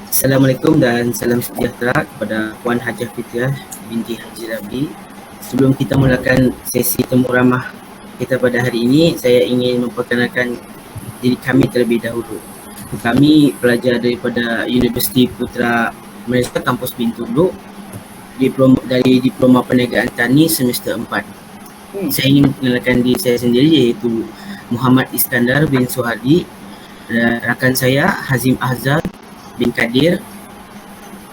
Assalamualaikum dan salam sejahtera kepada Puan Hajah Fitriah binti Haji Rabi. Sebelum kita mulakan sesi temu ramah kita pada hari ini, saya ingin memperkenalkan diri kami terlebih dahulu. Kami pelajar daripada Universiti Putra Malaysia Kampus Bintulu, dari Diploma Perniagaan Tani semester 4. Saya ingin memperkenalkan diri saya sendiri, iaitu Muhammad Iskandar bin Suhardi. Rakan saya Hazim Ahzad bin Kadir,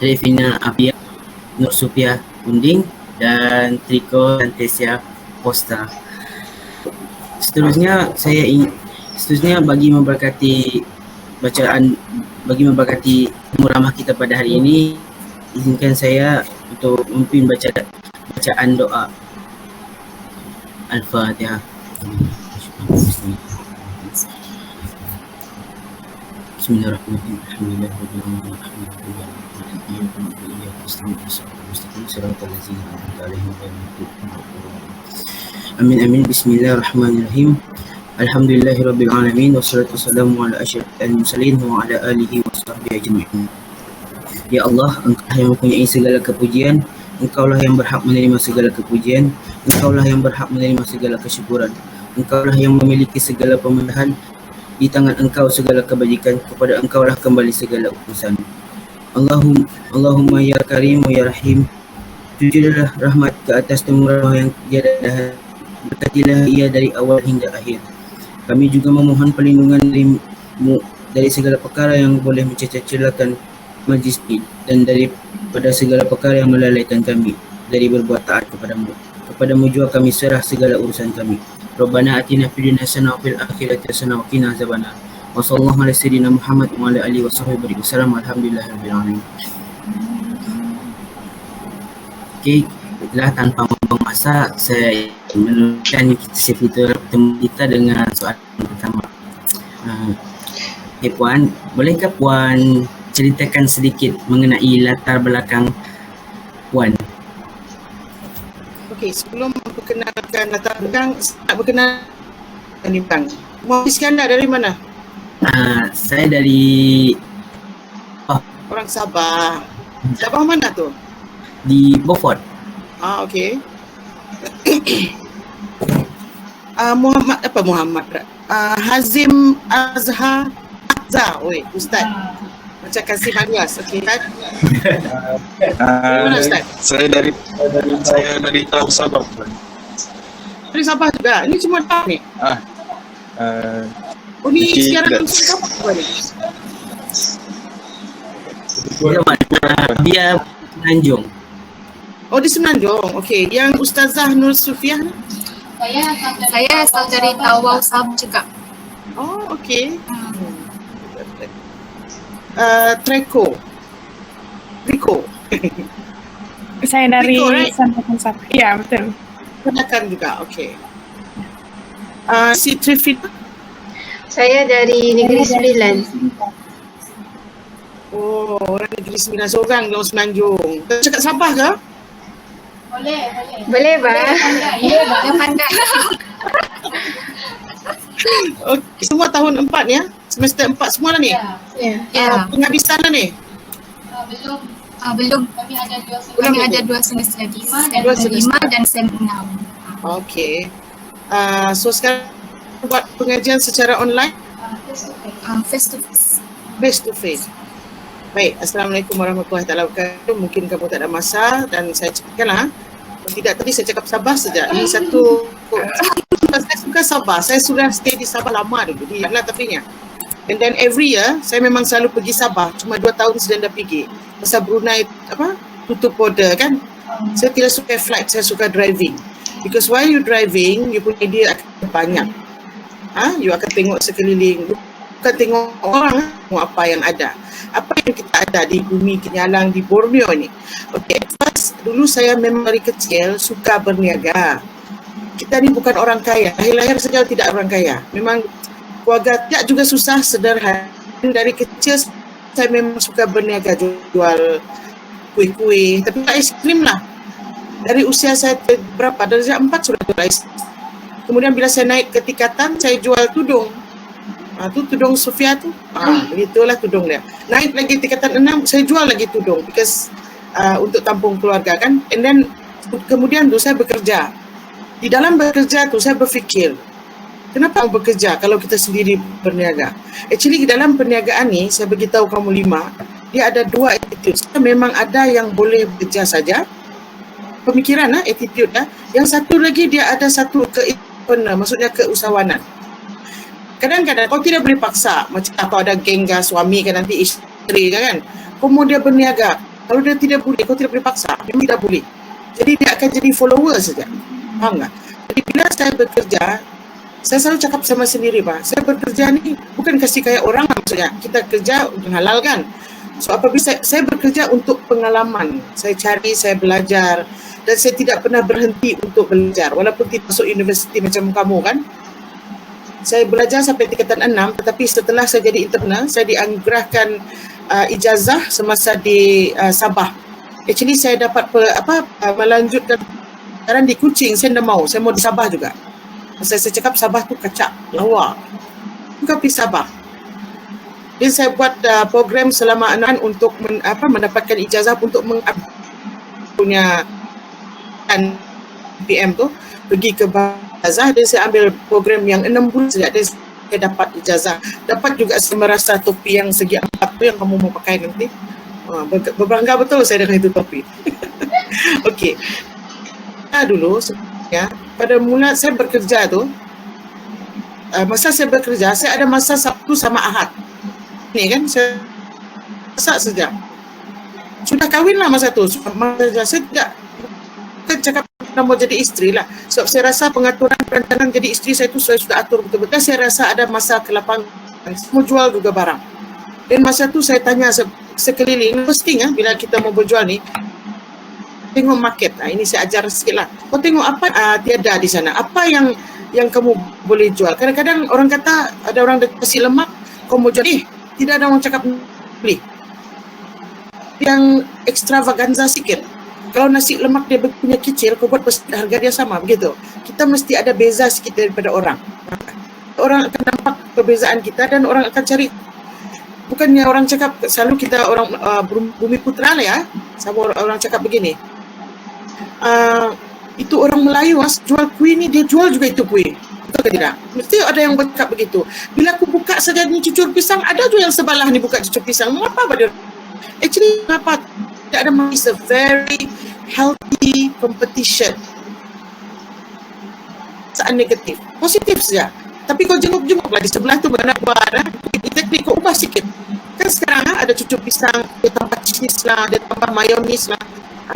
Revina Abia, Nur Supiah Unding dan Triko Santesia Posta. Seterusnya bagi memberkati temu ramah kita pada hari ini, izinkan saya untuk memimpin bacaan doa Al-Fatihah. Bismillahirrahmanirrahim. Amin amin. Bismillahirrahmanirrahim. Alhamdulillahirabbil alamin wassalatu wassalamu ala asyrafil mursalin wa ala alihi washabbihi ajma'in. Ya Allah, Engkau yang mempunyai segala kepujian, Engkaulah yang berhak menerima segala kepujian, Engkaulah yang berhak menerima segala kesyukuran, Engkaulah yang memiliki segala pemerintahan. Di tangan Engkau segala kebajikan, kepada Engkaulah kembali segala urusan. Allahumma ya Karim ya Rahim, tujuhlah rahmat ke atas temu ramah yang tiada dah, berkatilah ia dari awal hingga akhir. Kami juga memohon perlindungan darimu dari segala perkara yang boleh mencecah-celakan majlis ini dan daripada segala perkara yang melalaikan kami dari berbuat taat kepadamu. Kepadamu juga kami serah segala urusan kami. Rabbana atina fid dunya hasanah wa fil akhirati hasanah wa qina azabannar. Wa sallallahu ala sayyidina Muhammad wa ala alihi washabbihi wasallam. Alhamdulillahirabbil alamin. Okey, itulah tanpa membuang masa, saya meneruskan kita bertemu kita dengan soalan pertama. Okay, Puan, bolehkah Puan ceritakan sedikit mengenai latar belakang Puan? Okey, sebelum memperkenalkan latar belakang, nak berkenalkan Bang. Muhammad Iskandar dari mana? Saya dari Orang Sabah. Sabah mana tu? di Beaufort. Okey. Muhammad. Hazim Azhar. Ustaz. Macam Kasim Alias, okey kan? Mana Ustaz? Saya dari Tahu Sabah. Dari Sabah juga. Ini semua tak ni. Ni siaran langsung kamu ni? Dia Semenanjung. Di Semenanjung. Okey. Yang Ustazah Nur Sufiah ni? Saya asal dari Tawau Sab juga. Okey. Triko. Saya dari Riko, right? Sampang Sabah. Ya, betul. Kenakan juga. Okey. Si Trifina? Saya dari Negeri Sembilan. Orang Negeri Sembilan, seorang di Semenanjung. Kau cakap Sabah ke? Boleh, Bang? Dia pandai. Okey, semua tahun 4 ya? Semester 4 semua lah ni? Ya. Penghabisan lah ni? Belum. Kami ada 2 semester lagi. Sem 5 dan Sem 6. Okey. So sekarang buat pengajian secara online? Face to face. Face to face. Baik, Assalamualaikum warahmatullahi wabarakatuh. Mungkin kamu tak ada masa dan saya cakapkanlah. Kalau tidak, tadi saya cakap Sabah saja. Ini satu, saya suka Sabah. Saya sudah stay di Sabah lama dulu, di Latafinya. And then every year, saya memang selalu pergi Sabah. Cuma 2 tahun sedang dah pergi. Pasal Brunei, tutup border kan. Saya tidak suka flight, saya suka driving. Because while you driving, you punya idea akan banyak. You akan tengok sekeliling. Bukan tengok orang, tengok apa yang ada. Apa yang kita ada di bumi Kenyalang, di Borneo ni. Okay, first, dulu saya memang dari kecil suka berniaga. Kita ni bukan orang kaya. Lahir-lahir saja tidak orang kaya. Memang keluarga tidak juga susah, sederhana. Dari kecil saya memang suka berniaga, jual kuih-kuih. Tapi aiskrim lah. Dari usia saya berapa? Dari usia 4 sudah jual aiskrim. Kemudian bila saya naik ke tingkatan, saya jual tudung. Tu tudung Sofia tu. Begitulah tudung dia. Naik lagi tingkatan 6, saya jual lagi tudung because untuk tampung keluarga kan. And then kemudian tu saya bekerja. Di dalam bekerja tu saya berfikir, kenapa bekerja kalau kita sendiri berniaga? Actually dalam perniagaan ni, saya beritahu kamu 5, dia ada 2 attitude. Memang ada yang boleh bekerja saja, pemikiran attitude . Yang satu lagi dia ada satu maksudnya keusahawanan. Kadang-kadang kau tidak boleh paksa, macam kau ada geng suami kan, nanti isteri kan, kau mau dia berniaga, kalau dia tidak boleh, kau tidak boleh paksa, dia tidak boleh. Jadi dia akan jadi follower saja. Faham tak? Jadi bila saya bekerja, saya selalu cakap sama sendiri, Pak, saya bekerja ni bukan kasih kayak orang, maksudnya kita kerja untuk halal kan. So apabila saya bekerja untuk pengalaman, saya cari, saya belajar, dan saya tidak pernah berhenti untuk belajar walaupun tidak masuk universiti macam kamu kan. Saya belajar sampai tingkatan 6, tetapi setelah saya jadi internal, saya dianugerahkan ijazah semasa di Sabah. Actually saya dapat melanjutkan sekarang di Kuching, saya tidak mau, saya mau di Sabah juga. Saya cakap Sabah tu kacak, lawa. Bukan pergi Sabah. Dan saya buat program selama 6 untuk mendapatkan ijazah untuk punya PM tu, pergi ke ijazah, dan saya ambil program yang 6 bulan saja, dan saya dapat ijazah. Dapat juga saya merasa topi yang segi 4 tu yang kamu mau pakai nanti. Berbangga betul saya dengan itu topi. Okey. Dulu sebenarnya pada mula saya bekerja tu, masa saya bekerja, saya ada masa Sabtu sama Ahad. Ni kan saya masak saja. Sudah kahwin lah masa tu. Saya tidak cakap mau jadi isteri lah. Sebab saya rasa pengaturan perancangan jadi isteri saya tu saya sudah atur betul-betul. Saya rasa ada masa kelapangan. Saya mau jual juga barang. Dan masa tu saya tanya sekeliling, posting bila kita mau berjual ni, tengok market. Ini saya ajar sikit lah. Kau tengok apa tiada di sana. Apa yang kamu boleh jual. Kadang-kadang orang kata, ada orang kasih lemak, kau mau jual. Tidak ada orang cakap beli. Yang extravaganza sikit. Kalau nasi lemak dia punya kecil, kau buat harga dia sama, begitu. Kita mesti ada beza sikit daripada orang. Orang akan nampak perbezaan kita dan orang akan cari. Bukannya orang cakap, selalu kita orang bumi putra lah ya, sama orang cakap begini. Itu orang Melayu jual kuih ni, dia jual juga itu kuih. Betul ke tidak? Mesti ada yang bercakap begitu. Bila aku buka saja ni cucur pisang, ada juga yang sebelah ni buka cucur pisang. Mengapa dia? Actually, kenapa? Tidak ada, it's a very healthy competition. Saat negatif. Positif saja. Tapi kau jenguk-jenguklah di sebelah tu mana buat, exactly kau ubah sikit. Kan sekarang ada cucur pisang, dia tambah cheese lah, dia tambah mayonis lah.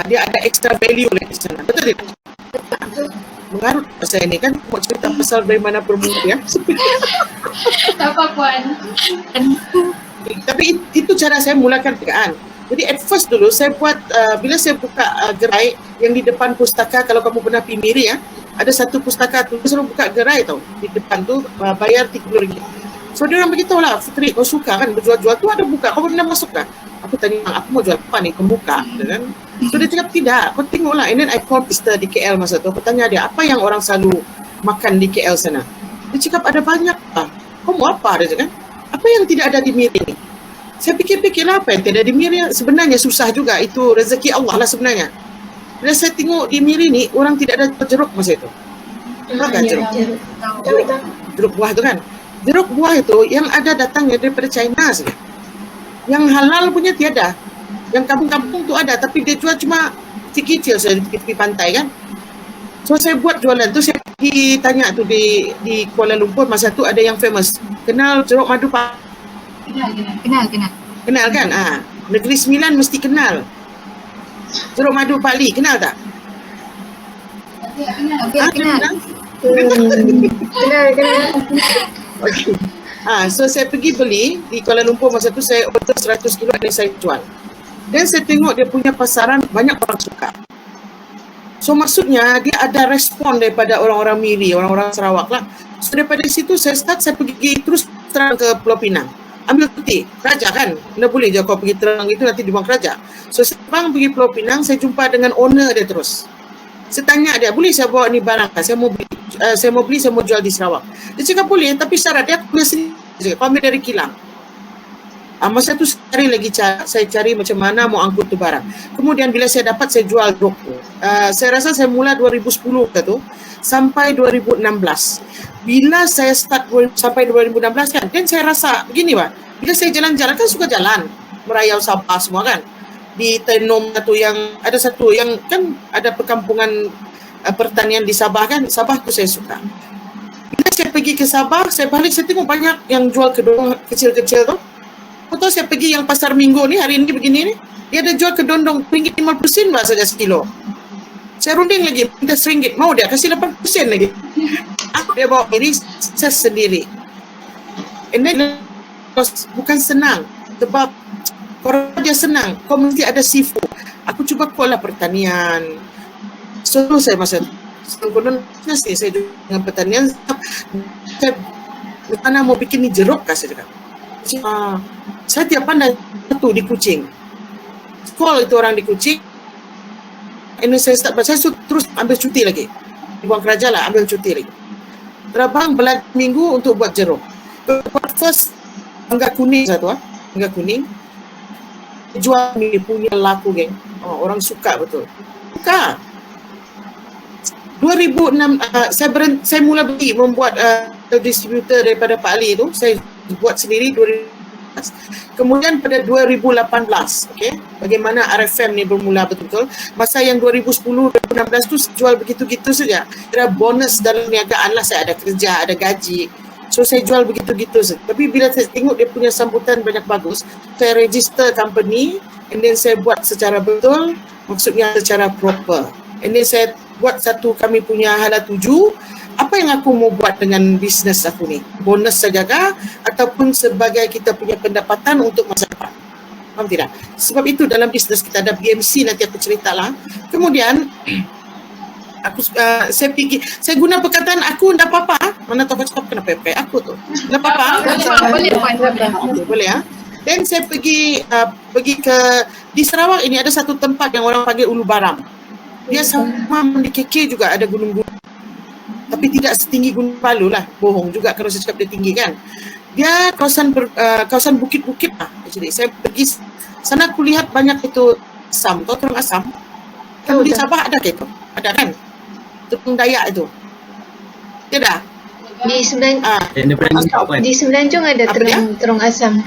Dia ada extra value lagi di sana. Betul tidak? Mengarut pasal ini kan, mau cerita pasal dari mana bermula ya. Tak apa Puan. Tapi itu cara saya mulakan perniagaan. Jadi at first dulu saya buat, bila saya buka gerai yang di depan pustaka, kalau kamu pernah pergi Miri ya, ada satu pustaka tu, saya selalu buka gerai tau, di depan tu bayar RM30. So dia orang beritahu lah, Fitri kau suka kan berjual-jual tu, ada buka, kau pernah masuk tak? Aku tanya, aku mau jual apa ni, kau buka kan? So dia cakap tidak, kau tengok lah. And then I call Mr. di KL masa tu, aku tanya dia, apa yang orang selalu makan di KL sana? Dia cakap ada banyak lah. Kau mau apa? Dia cakap, apa yang tidak ada di Miri ni? Saya fikir-fikirlah apa yang tidak ada di Miri, sebenarnya susah juga, itu rezeki Allah lah sebenarnya. Bila saya tengok di Miri ni, orang tidak ada jeruk masa itu. Makan jeruk. Jeruk buah tu kan. Jeruk buah itu yang ada datangnya daripada China saja. Yang halal punya tiada. Yang kampung-kampung tu ada, tapi dia jual cuma kecil-kecil saja di tepi pantai kan. So saya buat jualan tu, saya pergi tanya tu di Kuala Lumpur, masa tu ada yang famous. Kenal jeruk madu Pak? Kenal kan? Negeri Sembilan mesti kenal. Jeruk madu Pak Li, kenal tak? Kenal. Okay. So saya pergi beli di Kuala Lumpur masa tu, saya order 100 kilo dan saya jual. Dan saya tengok dia punya pasaran banyak orang suka. So maksudnya dia ada respon daripada orang-orang Miri, orang-orang Sarawak lah. So daripada situ saya pergi terus terang ke Pulau Pinang. Ambil cuti, Raja kan? Tidak boleh je kau pergi terang itu nanti dibuang Raja. So saya pergi Pulau Pinang, saya jumpa dengan owner dia terus. Saya tanya dia, boleh saya bawa ni barang? Saya mau beli, saya mau jual di Sarawak. Dia cakap boleh, tapi syarat dia boleh sendiri Kau ambil dari kilang. Masa tu saya cari macam mana mau angkut tu barang. Kemudian bila saya dapat, saya jual drop tu. Saya rasa saya mula 2010 tu sampai 2016. Bila saya start sampai 2016 kan saya rasa begini Pak. Bila saya jalan-jalan kan suka jalan merayau Sabah semua kan. Di Tenom tu yang ada satu yang kan ada perkampungan pertanian di Sabah kan. Sabah tu saya suka. Bila saya pergi ke Sabah, saya balik, saya tengok banyak yang jual kedong kecil-kecil tu. Atau saya pergi yang pasar minggu ni, hari ni begini ni, dia ada jual kedondong RM50 lah saja sekilo. Saya runding lagi, minta RM1, mau dia kasih RM80 lagi. Aku dia bawa diri saya sendiri. And then, bukan senang, sebab kalau dia senang, kau mesti ada sifu. Aku cuba kuala pertanian. So, saya masa konon nasi saya dengan pertanian, saya mana mau bikin ni jeruk kah saya cakap. Saya tiap pandai satu di Kuching. Call itu orang di Kuching. Ini saya terus ambil cuti lagi. Buang kerja lah, ambil cuti lagi. Terbang belas minggu untuk buat jeruk. First, enggak kuning satu enggak kuning. Jual ni punya laku geng. Orang suka betul. Suka. 2006 saya mula beli membuat distributor daripada Pak Ali tu. Saya buat sendiri 2018. Kemudian pada 2018, okey, bagaimana RFM ni bermula betul-betul. Masa yang 2010-2016 tu jual begitu-gitu saja. Kira bonus dalam niagaan lah, saya ada kerja, ada gaji. So saya jual begitu-gitu saja. Tapi bila saya tengok dia punya sambutan banyak bagus, saya register company and then saya buat secara betul, maksudnya secara proper. And then saya buat satu kami punya hala tuju. Apa yang aku mau buat dengan bisnes aku ni? Bonus sajakah ataupun sebagai kita punya pendapatan untuk masa depan? Faham tidak? Sebab itu dalam bisnes kita ada BMC, nanti aku ceritalah. Kemudian saya fikir, saya guna perkataan aku tak apa-apa. Mana tahu cakap kenapa pakai aku tu? Tak apa-apa. Boleh ya. Dan saya pergi ke di Sarawak ini ada satu tempat yang orang panggil Ulu Baram. Dia sama di KK juga ada gunung-gunung. Tapi tidak setinggi Gunung Palu lah. Bohong juga kalau saya cakap dia tinggi kan. Dia kawasan bukit-bukit lah. Jadi saya pergi sana, aku lihat banyak itu asam. Tahu terung asam? Kalau di Sabah ada ke itu? Ada kan? Terung Dayak itu. Tidak? Di Semenanjung ada terung asam.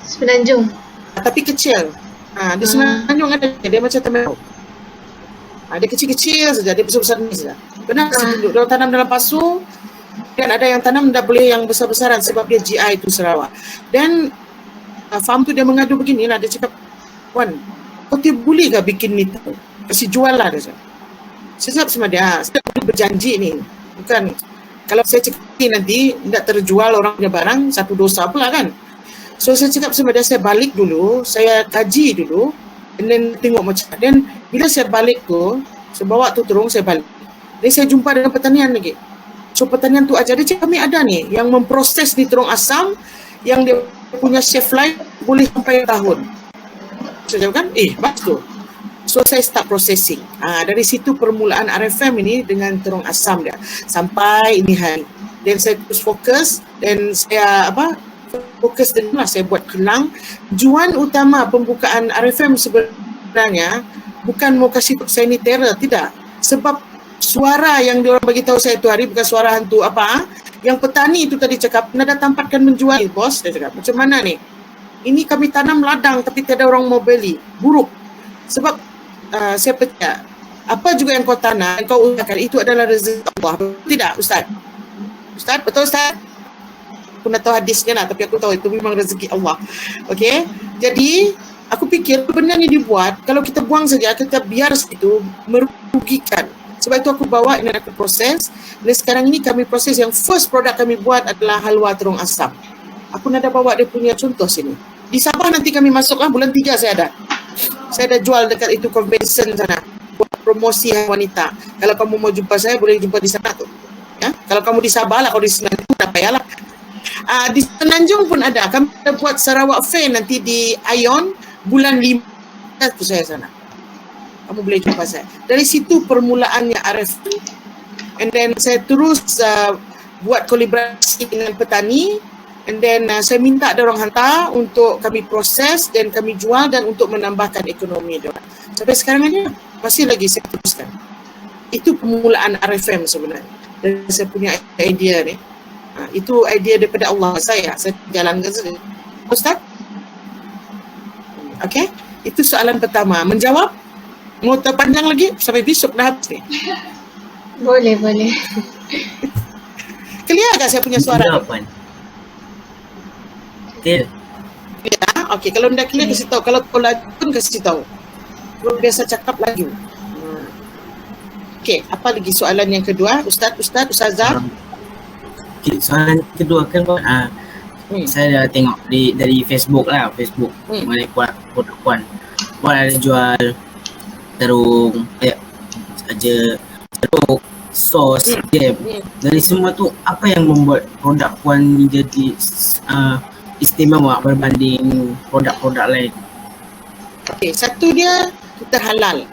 Semenanjung. Tapi kecil. Di Semenanjung ada. Dia macam temero. Dia kecil-kecil saja, dia besar-besar ni saja. Benar, dia tanam dalam pasu dan ada yang tanam tak boleh yang besar-besaran sebab dia GI itu Sarawak. Dan farm tu dia mengadu beginilah, dia cakap, Wan, kau boleh ke bikin ni tu? Kasih jual lah dia cakap. Saya cakap sama dia, saya berjanji ni. Bukan, kalau saya cakap nanti tidak terjual orang punya barang, satu dosa pula kan. So saya cakap sama dia, saya balik dulu, saya kaji dulu, and then tengok macam. Dan bila saya balik tu, saya bawa tu terung, saya balik. Dan saya jumpa dengan pertanian lagi. So pertanian tu ajar dia, kami ada ni yang memproses di terung asam yang dia punya shelf life boleh sampai tahun. Saya jawab kan, bagus tu. So saya start processing. Dari situ permulaan RFM ini dengan terung asam dia sampai ini hari. Dan saya terus fokus dan saya fokus dengan saya buat kilang. Tujuan utama pembukaan RFM sebenarnya bukan mau kasih sanitary, tidak. Sebab suara yang diorang bagi tahu saya itu hari bukan suara hantu yang petani itu tadi cakap, nada tampatkan menjual, bos, dia cakap. Macam mana ni? Ini kami tanam ladang tapi tiada orang mau beli. Buruk. Sebab saya percaya apa juga yang kau tanam, yang kau usahakan itu adalah rezeki Allah. Tidak, Ustaz? Ustaz, betul Ustaz? Aku nak tahu hadisnya lah, tapi aku tahu itu memang rezeki Allah. Okey? Jadi, aku fikir benda ni dibuat, kalau kita buang saja, kita biar itu merugikan. Sebab itu aku bawa ini, aku proses. Dan sekarang ini kami proses, yang first produk kami buat adalah halwa terung asam. Aku nak bawa dia punya contoh sini. Di Sabah nanti kami masuk bulan 3 saya ada. Saya ada jual dekat itu convention sana. Buat promosi wanita. Kalau kamu mau jumpa saya, boleh jumpa di sana tu. Ya? Kalau kamu di Sabah lah, kalau di Semenanjung tak payahlah. Di Semenanjung pun ada. Kami ada buat Sarawak Fair nanti di Ion bulan 5 tu saya sana. Kamu boleh jumpa saya. Dari situ permulaannya RF. And then saya terus buat kolaborasi dengan petani. and then saya minta diorang hantar untuk kami proses dan kami jual dan untuk menambahkan ekonomi diorang. Sampai sekarang aja masih lagi saya teruskan. Itu permulaan RFM sebenarnya. Dan saya punya idea ni. Itu idea daripada Allah saya jalankan saja. Ustaz? Okey, itu soalan pertama. Menjawab? Mau terpanjang lagi? Sampai besok dah habis ni. Boleh. Clear tak saya punya suara? Jawapan. Clear. Ya, okey. Kalau dah clear kasih tahu. Kalau kau laju pun kasih tahu. Kalau biasa cakap laju. Okey, apa lagi soalan yang kedua? Ustazah? Okay, soalan kedua kan saya dah tengok dari Facebook lah, mana produk Puan ada jual terung, terung, sos, jam. Dari semua tu, apa yang membuat produk Puan ni jadi istimewa berbanding produk-produk lain? Okey, satu dia kita halal.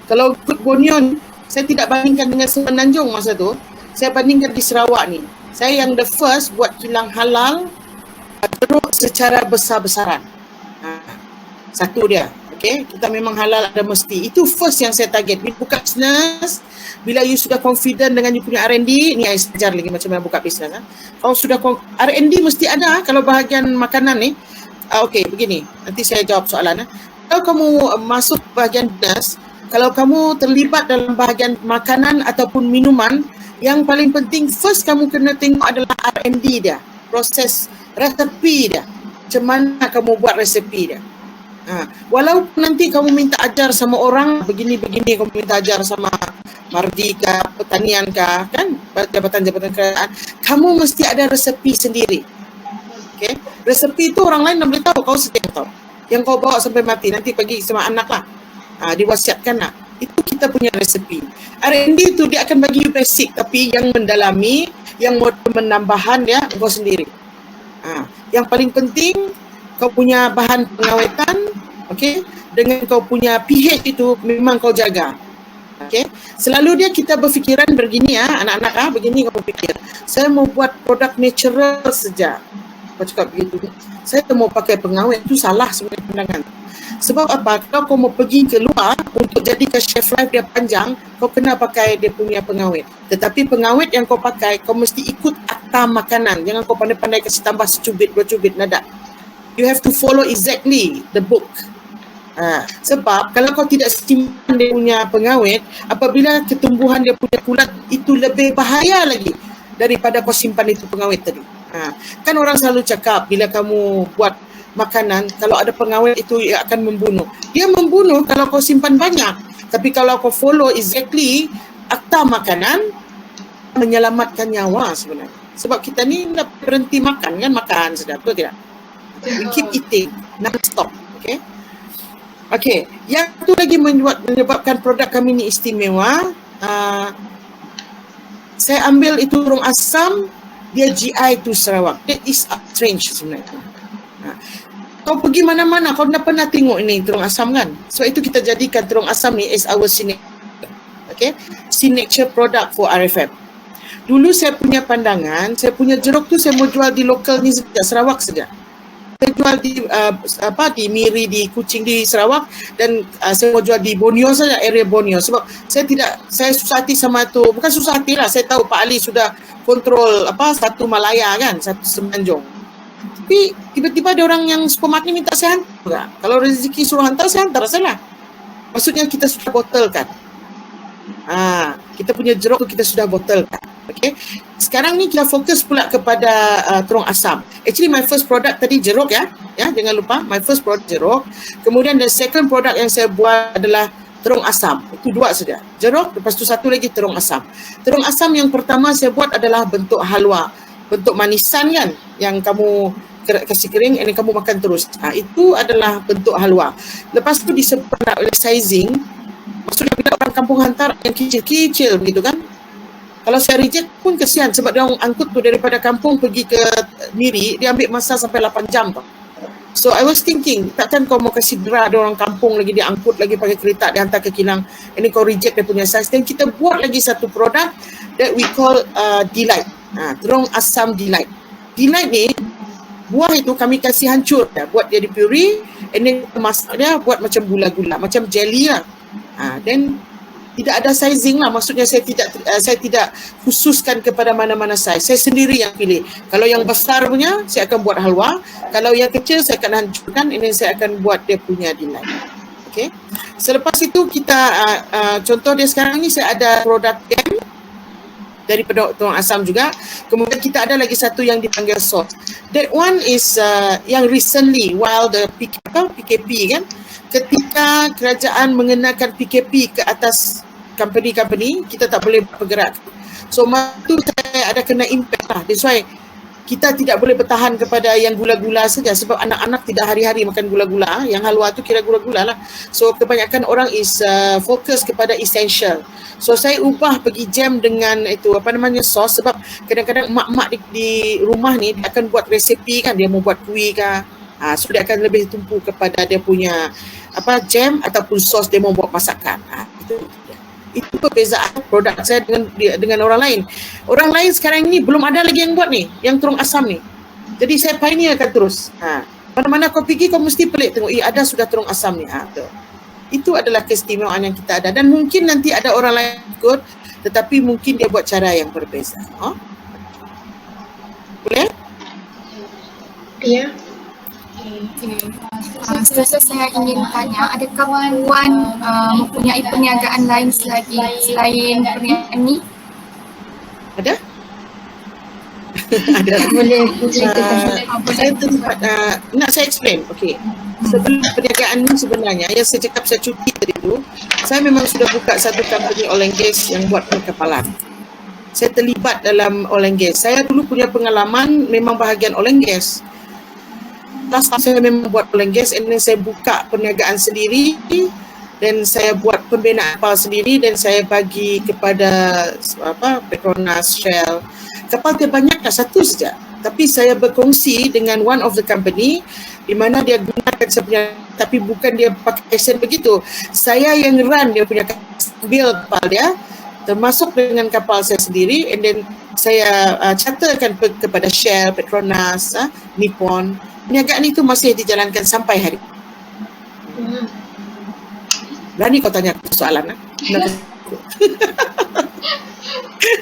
Kalau ikut Borneo, saya tidak bandingkan dengan Semenanjung masa tu. Saya bandingkan di Sarawak ni. Saya yang the first buat kilang halal teruk secara besar-besaran. Satu dia. Okay, kita memang halal ada mesti. Itu first yang saya target. Bila buka bisnes, bila you sudah confident dengan you punya R&D, ni saya ajar lagi macam mana buka bisnes. Kalau sudah R&D mesti ada kalau bahagian makanan ni. Okey, begini. Nanti saya jawab soalan. Kalau kamu masuk bahagian bisnes, kalau kamu terlibat dalam bahagian makanan ataupun minuman, yang paling penting first kamu kena tengok adalah R&D dia, proses resepi dia, macam mana kamu buat resepi dia. Walaupun nanti kamu minta ajar sama orang begini-begini, kamu minta ajar sama Mardi kah, pertanian kah, kan, jabatan-jabatan kerajaan, kamu mesti ada resepi sendiri. Okay? Resepi itu orang lain tak boleh tahu, kau sendiri tahu. Yang kau bawa sampai mati, nanti pergi sama anak lah, diwasiatkan lah. Itu kita punya resepi. R&D tu dia akan bagi you basic, tapi yang mendalami, yang menambahan dia kau sendiri. Yang paling penting kau punya bahan pengawetan, okey, dengan kau punya pH itu memang kau jaga. Okey. Selalu dia kita berfikiran begini anak-anak begini kau fikir. Saya mau buat produk natural saja. Kau cakap begitu. Saya mau pakai pengawet, itu salah sebenarnya pandangan. Sebab apa? Kalau kau mau pergi ke luar untuk jadikan shelf life dia panjang, kau kena pakai dia punya pengawet. Tetapi pengawet yang kau pakai, kau mesti ikut akta makanan. Jangan kau pandai-pandai kasih tambah secubit, 2 cubit, nada. You have to follow exactly the book. Sebab kalau kau tidak simpan dia punya pengawet, apabila ketumbuhan dia punya kulat, itu lebih bahaya lagi daripada kau simpan itu pengawet tadi. Kan orang selalu cakap bila kamu buat makanan, kalau ada pengawet itu ia akan membunuh. Dia membunuh kalau kau simpan banyak. Tapi kalau kau follow exactly akta makanan, menyelamatkan nyawa sebenarnya. Sebab kita ni nak berhenti makan kan, makan sedap, betul tidak? We keep eating non-stop. Okay. Okay, yang tu lagi menyebabkan produk kami ni istimewa. Saya ambil itu terung asam, dia GI to Sarawak. That is strange sebenarnya. Kau pergi mana-mana, kau dah pernah tengok ini terung asam kan? So itu kita jadikan terung asam ni as our signature. Okay, signature product for RFM. Dulu saya punya pandangan, saya punya jeruk tu saya mau jual di lokal ni saja, Sarawak saja. Saya jual di di Miri, di Kuching, di Sarawak, dan saya mau jual di Borneo saja, area Borneo. Sebab saya susah hati sama tu, bukan susah hati lah, saya tahu Pak Ali sudah kontrol satu Malaya kan, satu Semenanjung. Tapi tiba-tiba ada orang yang supermarket minta saya hantar. Kalau rezeki suruh hantar, saya hantar salah. Maksudnya kita sudah botolkan. Kita punya jeruk tu kita sudah botolkan. Okay. Sekarang ni kita fokus pula kepada terung asam. Actually my first product tadi jeruk ya, jangan lupa my first product jeruk. Kemudian the second product yang saya buat adalah terung asam. Itu 2 saja. Jeruk, lepas tu satu lagi terung asam. Terung asam yang pertama saya buat adalah bentuk halwa, bentuk manisan kan, yang kamu kasih kering dan kamu makan terus. Itu adalah bentuk halwa. Lepas tu disempurnakan oleh sizing. Maksudnya bila orang kampung hantar yang kecil-kecil begitu kan. Kalau saya reject pun kesian sebab dia orang angkut tu daripada kampung pergi ke Miri, dia ambil masa sampai 8 jam tau. So I was thinking, takkan kau mau kasih gerah ada orang kampung lagi dia angkut lagi pakai kereta dia hantar ke kilang. Ini kau reject dia punya size. Dan kita buat lagi satu produk that we call Delight. Terung asam Delight. Delight ni buah itu kami kasih hancur ya, buat jadi puree, and then masak dia buat macam gula-gula, macam jelly lah. Then tidak ada sizing lah, maksudnya saya tidak khususkan kepada mana-mana size. Saya sendiri yang pilih. Kalau yang besar punya saya akan buat halwa, kalau yang kecil saya akan hancurkan, ini saya akan buat dia punya delight. Okay. Selepas itu kita contoh dia sekarang ni saya ada produk jam daripada Turun Asam juga. Kemudian kita ada lagi satu yang dipanggil sauce. That one is yang recently while the PKP kan, ketika kerajaan mengenakan PKP ke atas company-company, kita tak boleh bergerak. So tu saya ada kena impact lah. That's why kita tidak boleh bertahan kepada yang gula-gula saja, sebab anak-anak tidak hari-hari makan gula-gula. Yang halwa tu kira gula-gula lah. So kebanyakan orang is fokus kepada essential. So saya ubah pergi jam dengan itu sos, sebab kadang-kadang mak-mak di rumah ni dia akan buat resepi kan, dia mau buat kuih kah. So dia akan lebih tumpu kepada dia punya jam ataupun sos dia mau buat masakan. Itu perbezaan produk saya dengan orang lain. Orang lain sekarang ini belum ada lagi yang buat ni, yang Turun Asam ni. Jadi saya pioneerkan terus. Mana-mana kau pergi kau mesti pelik tengok, ada sudah Turun Asam ni. Itu adalah keistimewaan yang kita ada, dan mungkin nanti ada orang lain ikut, tetapi mungkin dia buat cara yang berbeza. Boleh? Ya. Seterusnya saya ingin tanya, adakah Puan mempunyai perniagaan lain selain perniagaan ni? Ada? Ada. Boleh ceritakan. Saya terlibat, nak saya explain. Okey. Sebelum perniagaan ni sebenarnya, yang saya cakap saya cuti tadi tu, saya memang sudah buka satu company oil and gas yang buat perkapalan. Saya terlibat dalam oil and gas. Saya dulu punya pengalaman memang bahagian oil and gas. Saya memang buat oil and gas, and then saya buka perniagaan sendiri, dan saya buat pembinaan kapal sendiri, dan saya bagi kepada Petronas, Shell. Kapal dia banyak tak, satu saja. Tapi saya berkongsi dengan one of the company di mana dia gunakan sebenarnya, tapi bukan dia pakaiesen begitu. Saya yang run dia punya build kapal dia, termasuk dengan kapal saya sendiri, and then saya charterkan kepada Shell, Petronas, Nippon. Perniagaan itu masih dijalankan sampai hari. Berani kau tanya aku soalan?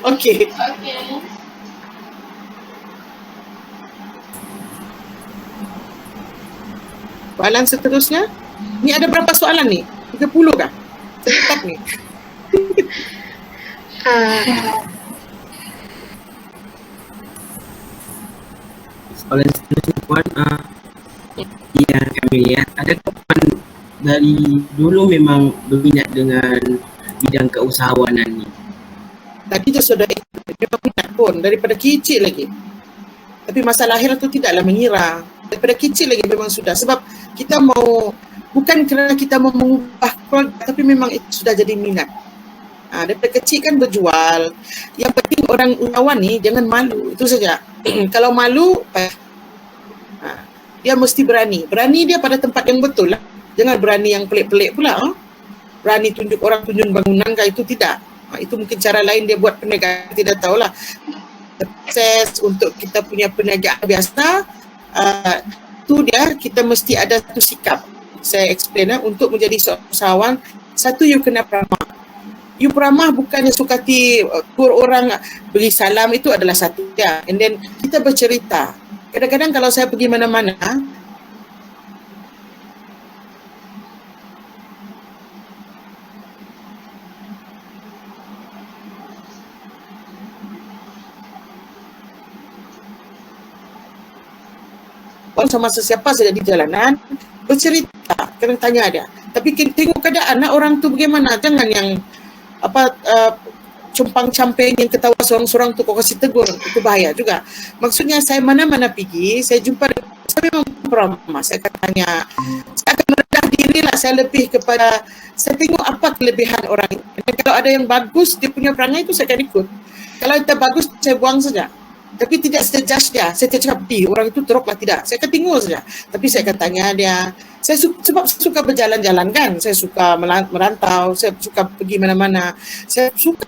Okey. Soalan seterusnya. Ni ada berapa soalan ni? 30 kah? Cepat ni. Soalan seterusnya Puan, yang kami lihat, adakah Puan dari dulu memang berminat dengan bidang keusahawanan ni? Tadi tu sudah memang minat pun daripada kecil lagi. Tapi masa lahir tu tidaklah mengira. Daripada kecil lagi memang sudah, sebab kita mau, bukan kerana kita mau mengubah keluarga, tapi memang itu sudah jadi minat. Daripada kecil kan berjual. Yang penting orang usahawan ni jangan malu, itu saja. Kalau malu, dia mesti berani. Berani dia pada tempat yang betul lah. Jangan berani yang pelik-pelik pula. Berani tunjuk orang, tunjuk bangunan kah, itu tidak. Itu mungkin cara lain dia buat perniagaan, tidak tahulah. Proses untuk kita punya perniagaan biasa, tu dia, kita mesti ada satu sikap. Saya explain untuk menjadi seorang usahawan, satu you kena ramah. You ramah bukannya sukati tur orang beri salam, itu adalah satu ya. And then kita bercerita. Kadang-kadang kalau saya pergi mana-mana, sama sesiapa saja di jalanan, bercerita, kadang tanya dia. Tapi tengok keadaan orang tu bagaimana, jangan yang compang-camping yang ketawa seorang-seorang tu kau kasih tegur, itu bahaya juga. Maksudnya saya mana-mana pergi, saya jumpa, saya memang ramah, saya akan tanya, saya akan merendah diri lah, saya lebih kepada, saya tengok apa kelebihan orang. Dan kalau ada yang bagus, dia punya perangai itu saya akan ikut. Kalau itu bagus, saya buang saja. Tapi tidak saya judge dia, saya tidak cakap, orang itu teruk lah, tidak. Saya akan tengok saja. Tapi saya akan tanya dia, Sebab saya suka berjalan-jalan kan, saya suka merantau, saya suka pergi mana-mana. Saya suka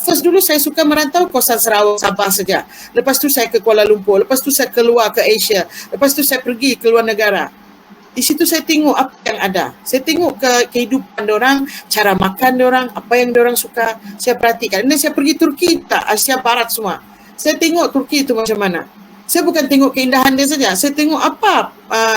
first dulu saya suka merantau kawasan Sarawak, Sabah saja. Lepas tu saya ke Kuala Lumpur, lepas tu saya keluar ke Asia, lepas tu saya pergi ke luar negara. Di situ saya tengok apa yang ada. Saya tengok kehidupan diorang, cara makan diorang, apa yang diorang suka, saya perhatikan. Dan saya pergi Turki, Asia Barat semua. Saya tengok Turki itu macam mana. Saya bukan tengok keindahan dia saja, saya tengok apa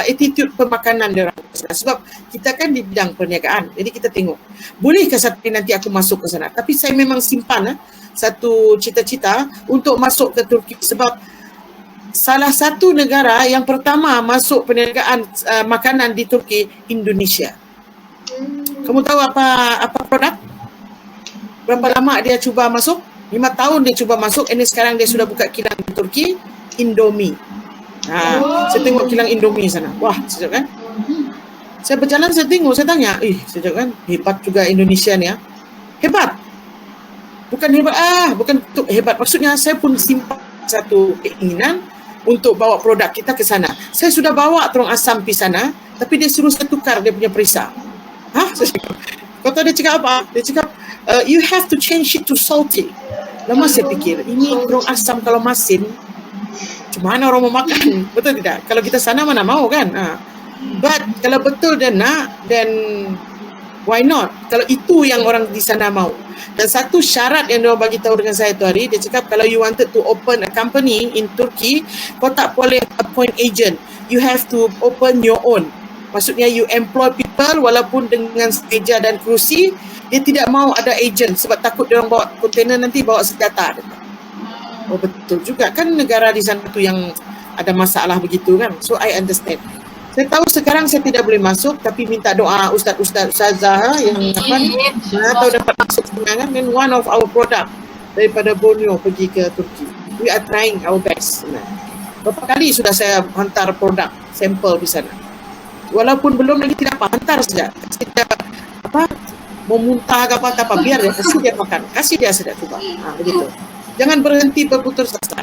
attitude pemakanan dia orang. Sebab kita kan di bidang perniagaan, jadi kita tengok. Bolehkah satu hari nanti aku masuk ke sana? Tapi saya memang simpan satu cita-cita untuk masuk ke Turki sebab salah satu negara yang pertama masuk perniagaan makanan di Turki, Indonesia. Kamu tahu apa produk? Berapa lama dia cuba masuk? 5 tahun dia cuba masuk, ini sekarang dia sudah buka kilang di Turki. Indomie. Saya tengok kilang Indomie sana. Wah, sejak kan? Saya berjalan, saya tengok, saya tanya, sejak kan? Hebat juga Indonesia ni ya. Hebat. Bukan hebat, bukan hebat. Maksudnya saya pun simpan satu keinginan untuk bawa produk kita ke sana. Saya sudah bawa terong asam pergi sana, tapi dia suruh saya tukar dia punya perisa. Saya cakap, kau tahu dia cakap apa? Dia cakap, you have to change it to salty. Lama saya fikir, ini terong asam kalau masin, mana orang mau makan? Betul tidak? Kalau kita sana mana mau kan? But kalau betul dia nak, then why not? Kalau itu yang orang di sana mau. Dan satu syarat yang dia bagi tahu dengan saya tu hari, dia cakap kalau you wanted to open a company in Turkey, kau tak boleh appoint agent. You have to open your own. Maksudnya you employ people walaupun dengan meja dan kerusi, dia tidak mau ada agent sebab takut dia orang bawa kontainer nanti bawa senjata. Oh betul juga kan negara di sana tu yang ada masalah begitu kan. So I understand. Saya tahu sekarang saya tidak boleh masuk tapi minta doa ustazah yang tahu dapat masuk sebenarnya. Dan one of our product daripada Borneo pergi ke Turki. We are trying our best. Berapa kali sudah saya hantar produk sampel di sana. Walaupun belum lagi tidak apa, hantar saja. Kasih dia mau muntah ke apa biar dia kasih dia makan. Kasih dia saja coba. Begitu. Jangan berhenti berputus asa.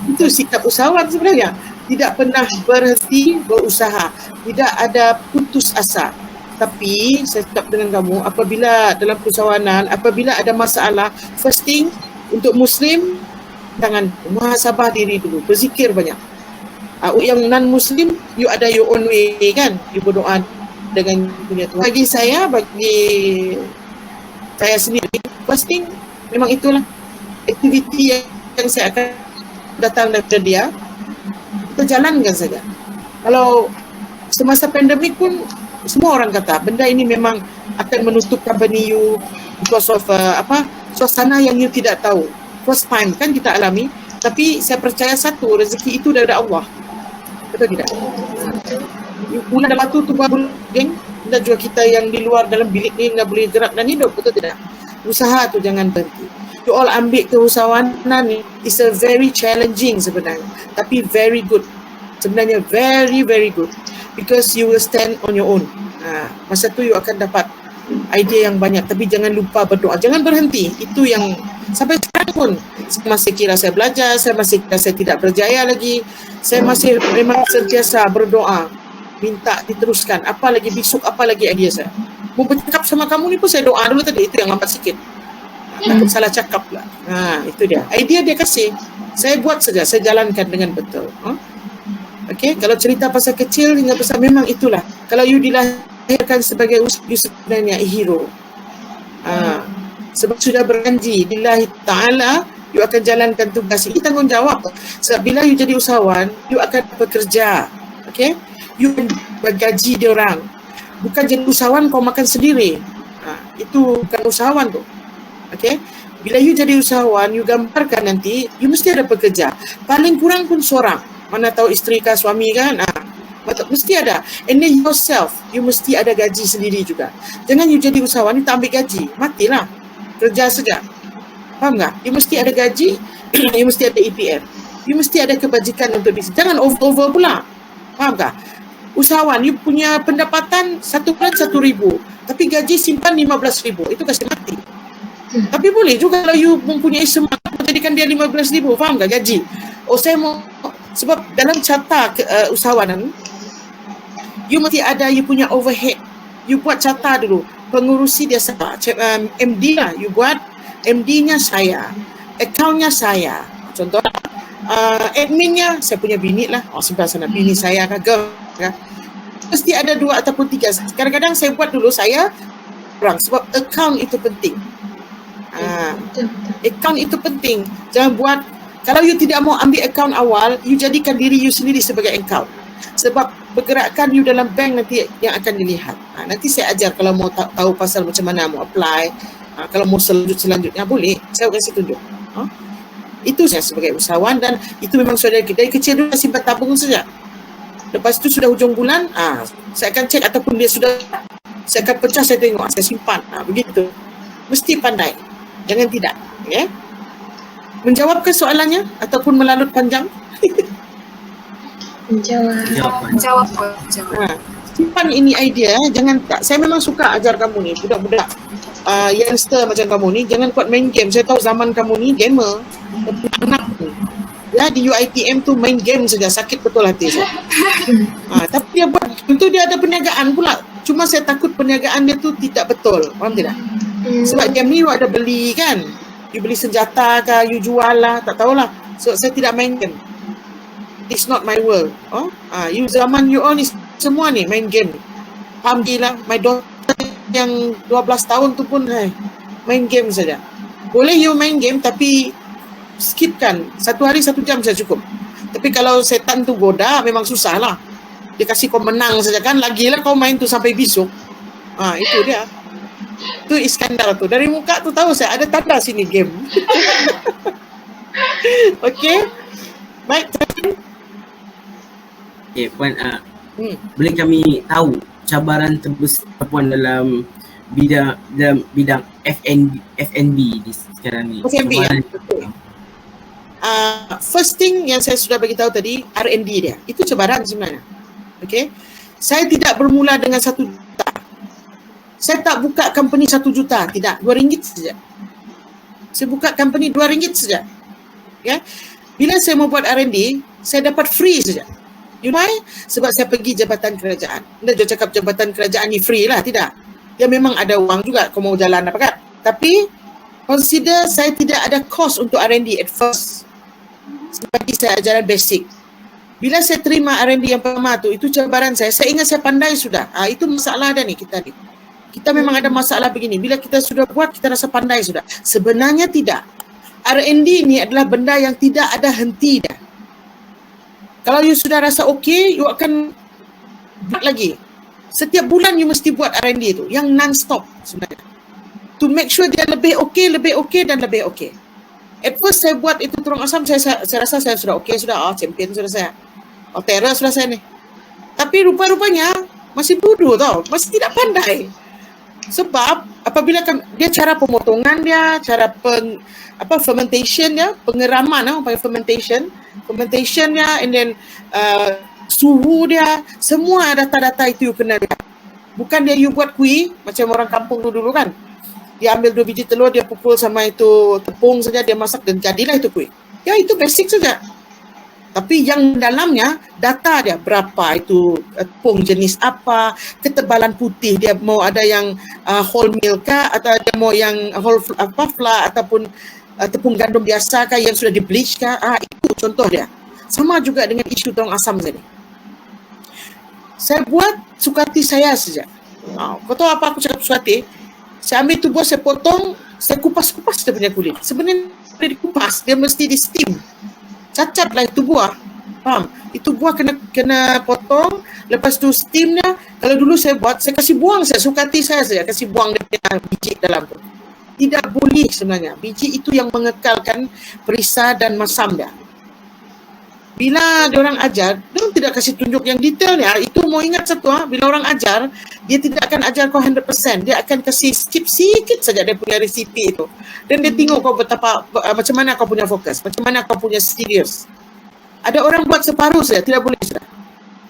Itu sikap usahawan sebenarnya. Tidak pernah berhenti berusaha. Tidak ada putus asa. Tapi saya cakap dengan kamu, apabila dalam usahawanan, apabila ada masalah, first thing untuk Muslim, jangan muhasabah diri dulu. Berzikir banyak. Yang non-Muslim, you ada your own way kan. You berdoa dengan dunia Tuhan. Bagi saya sendiri, first thing memang itulah aktiviti yang saya akan datang daripada dia, kita jalankan saja. Kalau semasa pandemik pun semua orang kata benda ini memang akan menutup company you because of suasana yang you tidak tahu. First time kan kita alami, tapi saya percaya satu, rezeki itu dari Allah. Betul tidak? Bulan dalam tu baru geng, dan juga kita yang di luar dalam bilik ni tidak boleh gerak dan hidup, betul tidak? Usaha tu jangan berhenti. You all ambil keusahawanan ni, is a very challenging sebenarnya, tapi very good. Sebenarnya very very good because you will stand on your own. Masa tu you akan dapat idea yang banyak, tapi jangan lupa berdoa, jangan berhenti. Itu yang sampai sekarang pun saya masih kira saya belajar, saya masih kira saya tidak berjaya lagi, saya masih memang sentiasa berdoa, minta diteruskan, apa lagi besok, apa lagi idea saya. Mau bercakap sama kamu ni pun saya doa dulu tadi, itu yang lambat sikit. Takut salah cakap lah. Itu dia. Idea dia kasih. Saya buat saja, saya jalankan dengan betul. Okay, kalau cerita pasal kecil hingga besar memang itulah. Kalau you dilahirkan sebagai you sebenarnya hero. Sebab sudah berjanji lillahi ta'ala, you akan jalankan tugas ini, tanggungjawab. Sebab bila you jadi usahawan, you akan bekerja. Okay, you bergaji dia orang. Bukan jadi usahawan kau makan sendiri. Itu bukan usahawan tu. Okay, bila you jadi usahawan, you gambarkan nanti you mesti ada pekerja, paling kurang pun seorang, mana tahu isteri kah suami kan, mesti ada. And then yourself, you mesti ada gaji sendiri juga. Jangan you jadi usahawan, you tak ambil gaji, matilah, kerja saja. Faham tak? You mesti ada gaji, you mesti ada EPF, you mesti ada kebajikan untuk bisnes. Jangan over pula. Faham tak? Usahawan, you punya pendapatan 1 bulan 1,000, tapi gaji simpan 15,000, itu kasih mati. Tapi boleh juga kalau you mempunyai semangat menjadikan dia 15,000, faham tak gaji? Saya mau, sebab dalam carta usahawanan You mesti ada you punya overhead. You buat carta dulu. Pengurusi dia siapa? MD lah. You buat MD-nya saya. Account-nya saya. Contoh admin-nya saya punya bini lah. Sebelah sana bini saya ke girl. Mesti ada 2 ataupun 3. Kadang-kadang saya buat dulu saya orang sebab account itu penting. Account itu penting. Jangan buat, kalau you tidak mau ambil account awal, you jadikan diri you sendiri sebagai account. Sebab pergerakan you dalam bank nanti yang akan dilihat. Nanti saya ajar kalau mau tahu pasal macam mana mau apply. Kalau mau selanjutnya boleh, saya kasih tunjuk. Itu saya sebagai usahawan dan itu memang sudah dari kecil dulu simpan tabung saja. Lepas itu sudah hujung bulan, saya akan cek ataupun dia sudah, saya akan pecah, saya tengok, saya simpan. Begitu. Mesti pandai. Jangan tidak. Ya. Menjawab ke soalannya ataupun melalut panjang? Jawab. Simpan ini idea, jangan tak. Saya memang suka ajar kamu ni, budak-budak youngster macam kamu ni, jangan kuat main game. Saya tahu zaman kamu ni gamer. Anak ni. Ya, di UiTM tu main game saja, sakit betul hati saya. Tapi dia buat, tentu dia ada perniagaan pula. Cuma saya takut perniagaan dia tu tidak betul. Faham tidak? Sebab game ni you ada beli kan. You beli senjata ke, you jual lah, tak tahulah. So saya tidak main game. It's not my world. You zaman you all ni semua ni main game. PUBG lah. My daughter yang 12 tahun tu pun main game saja. Boleh you main game tapi skipkan. 1 hari 1 jam saja cukup. Tapi kalau setan tu goda memang susah lah. Dia kasih kau menang saja kan. Lagilah kau main tu sampai besok. Itu dia. Tu Iskandar tu. Dari muka tu tahu saya ada tanda sini game. Okey. Baik. Okay, Puan, boleh kami tahu cabaran terbesar Puan dalam bidang FNB di sekarang ni? FNB ya? Betul. First thing yang saya sudah bagi tahu tadi, R&D dia. Itu cabaran sebenarnya. Okay. Saya tidak bermula dengan 1 juta. Saya tak buka company 1 juta. Tidak. RM2 saja. Saya buka company RM2 saja. Ya. Bila saya mau buat R&D, saya dapat free saja. You know why? Sebab saya pergi jabatan kerajaan. Dia cakap jabatan kerajaan ni free lah. Tidak. Dia memang ada wang juga kau mau jalan apa kan. Tapi consider saya tidak ada cost untuk R&D at first. Bagi saya ajaran basic. Bila saya terima R&D yang pertama tu, itu cabaran saya. Saya ingat saya pandai sudah. Itu masalah dah ni kita ni. Kita memang ada masalah begini. Bila kita sudah buat, kita rasa pandai sudah. Sebenarnya tidak. R&D ni adalah benda yang tidak ada henti dah. Kalau you sudah rasa okey, you akan buat lagi. Setiap bulan you mesti buat R&D tu. Yang non-stop sebenarnya. To make sure dia lebih okey dan lebih okey. At first saya buat itu Terung Asam, saya rasa saya sudah okey sudah. Champion sudah saya. Terror sudah saya ni. Tapi rupa-rupanya masih bodoh tau. Masih tidak pandai. Sebab apabila dia cara pemotongan dia, cara fermentation dia, pengeraman fermentation dia, and then suhu dia, semua data-data itu you kena lihat. Bukan dia you buat kuih macam orang kampung dulu kan. Dia ambil 2 biji telur, dia pukul sama itu tepung saja, dia masak dan jadilah itu kuih. Ya itu basic saja. Tapi yang dalamnya data dia berapa itu tepung jenis apa, ketebalan putih dia mau ada yang whole meal kah atau dia mau yang whole flour ataupun tepung gandum biasa kah yang sudah di bleach kah. Itu contoh dia. Sama juga dengan isu Terung Asam tadi. Saya buat suka hati saya saja. Kau tahu apa aku cakap suka hati? Saya ambil tu buah, saya potong, saya kupas-kupas dia punya kulit. Sebenarnya dia dikupas, dia mesti di steam. Cacat lah itu buah. Faham? Itu buah kena potong, lepas tu steamnya. Kalau dulu saya buat, saya kasih buang, saya suka hati saya kasih buang dia punya biji dalam tu. Tidak boleh sebenarnya. Biji itu yang mengekalkan perisa dan masam dia. Bila diorang ajar, diorang tidak kasih tunjuk yang detailnya. Itu mau ingat satu, bila orang ajar, dia tidak akan ajar kau 100%. Dia akan kasih skip sikit saja dia punya resipi itu. Dan dia tengok kau betapa, macam mana kau punya fokus, macam mana kau punya serius. Ada orang buat separuh saja, tidak boleh sudah.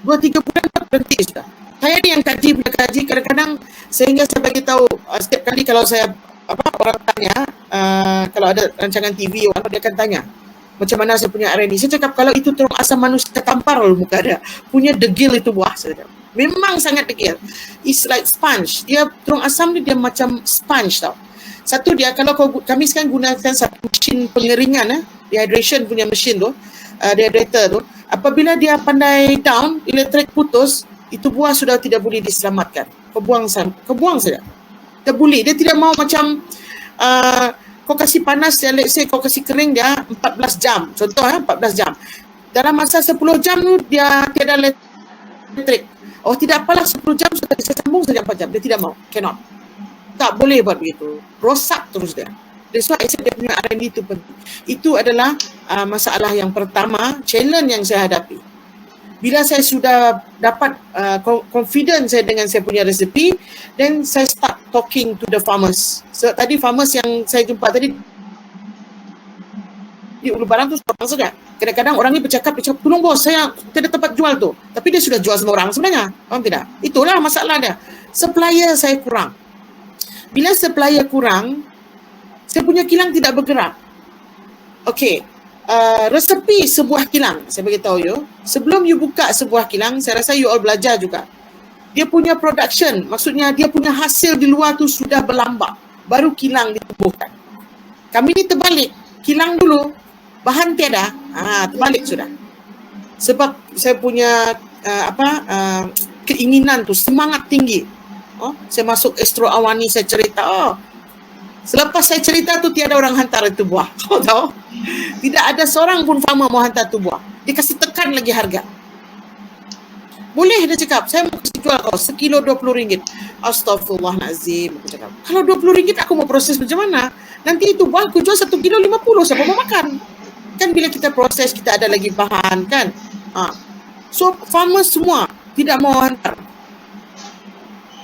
2-3 bulan berhenti sudah. Saya ni yang kaji, kadang-kadang sehingga saya bagi tahu setiap kali kalau saya orang tanya, kalau ada rancangan TV, orang dia akan tanya, macam mana saya punya R&D. Saya cakap kalau itu Terung Asam manusia tampar lalu muka dia. Punya degil itu buah. Saya cakap. Memang sangat degil. It's like sponge. Dia terung asam ni dia macam sponge tau. Satu dia, kalau kami sekarang gunakan satu mesin pengeringan, dehydration punya mesin tu, dehydrator tu, apabila dia pandai down, elektrik putus, itu buah sudah tidak boleh diselamatkan. Kebuang saja. Terbuli. Dia tidak mau macam kau kasih panas, let's say kau kasih kering dia 14 jam. Contoh 14 jam. Dalam masa 10 jam tu dia tiada elektrik. Oh tidak apalah 10 jam sudah saya sambung saja 4 jam. Dia tidak mau. Cannot. Tak boleh buat begitu. Rosak terus dia. That's why I said dia punya R&D itu penting. Itu adalah masalah yang pertama, challenge yang saya hadapi. Bila saya sudah dapat confidence saya dengan saya punya resepi, then saya start talking to the farmers. So, tadi farmers yang saya jumpa tadi di Ulu Barang tu orang saja. Kadang-kadang orang ni bercakap, tolong bos, saya tidak tempat jual tu. Tapi dia sudah jual semua orang sebenarnya. Faham tidak? Itulah masalah dia. Supplier saya kurang. Bila supplier kurang, saya punya kilang tidak bergerak. Okey, resepi sebuah kilang, saya beritahu you. Sebelum you buka sebuah kilang, saya rasa you all belajar juga. Dia punya production, maksudnya dia punya hasil di luar tu sudah berlambak. Baru kilang ditubuhkan. Kami ni terbalik. Kilang dulu, bahan tiada, terbalik sudah. Sebab saya punya keinginan tu, semangat tinggi. Saya masuk Astro Awani, saya cerita, selepas saya cerita tu tiada orang hantar itu buah. Kau tahu? Tidak ada seorang pun farmer mau hantar tu buah. Dia kasih tekan lagi harga. Boleh dia cakap, saya mau kasih jual kau sekilo RM20. Astaghfirullahalazim, aku cakap. Kalau RM20 aku mau proses macam mana? Nanti itu buah aku jual 1 kilo 50, siapa mau makan? Kan bila kita proses kita ada lagi bahan kan? So farmer semua tidak mau hantar.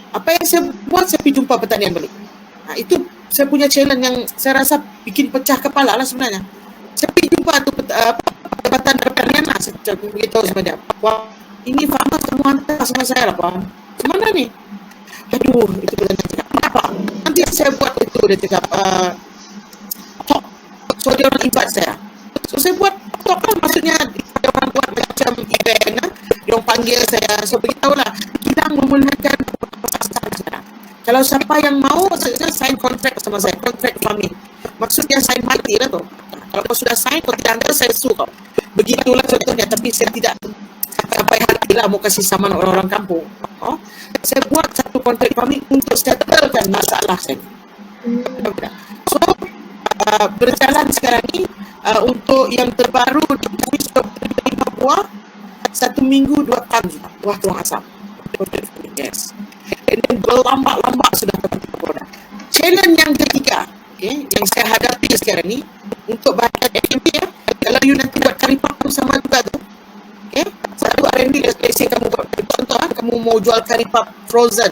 Apa yang saya buat, saya pergi jumpa petani yang beli. Itu saya punya challenge yang saya rasa bikin pecah kepala lah sebenarnya. Saya pergi jumpa tu Jabatan Pertanian lah, saya beritahu sama dia. Wah, ini farmer semua hantar sama saya lah Pak. Macam mana ni? Aduh, itu petani cakap. Kenapa? Nanti saya buat itu, dia cakap. Talk. So dia orang invite saya. So saya buat talk lah, maksudnya dia orang buat macam event. Dia orang panggil saya. So beritahulah, kilang memulakan sekarang. Kalau siapa yang mau, saya sign kontrak sama saya, kontrak farming. Maksudnya sign mati lah tu. Kalau kau sudah sign, kau tidak hantar, saya suruh kau. Begitulah contohnya, tapi saya tidak sampai hati lah mau kasih saman orang-orang kampung. Saya buat satu kontrak farming untuk settlekan masalah saya. So, berjalan sekarang ni, untuk yang terbaru di Papua, 1 minggu 2 tan buah tuang asam. Yes. And then berlambak-lambak sudah terproduk. Challenge yang ketiga, yang saya hadapi sekarang ni untuk bahan R&D kalau you nanti buat karipap pun sama juga tu. Satu R&D, let's say kamu buat contoh, kamu mau jual karipap frozen.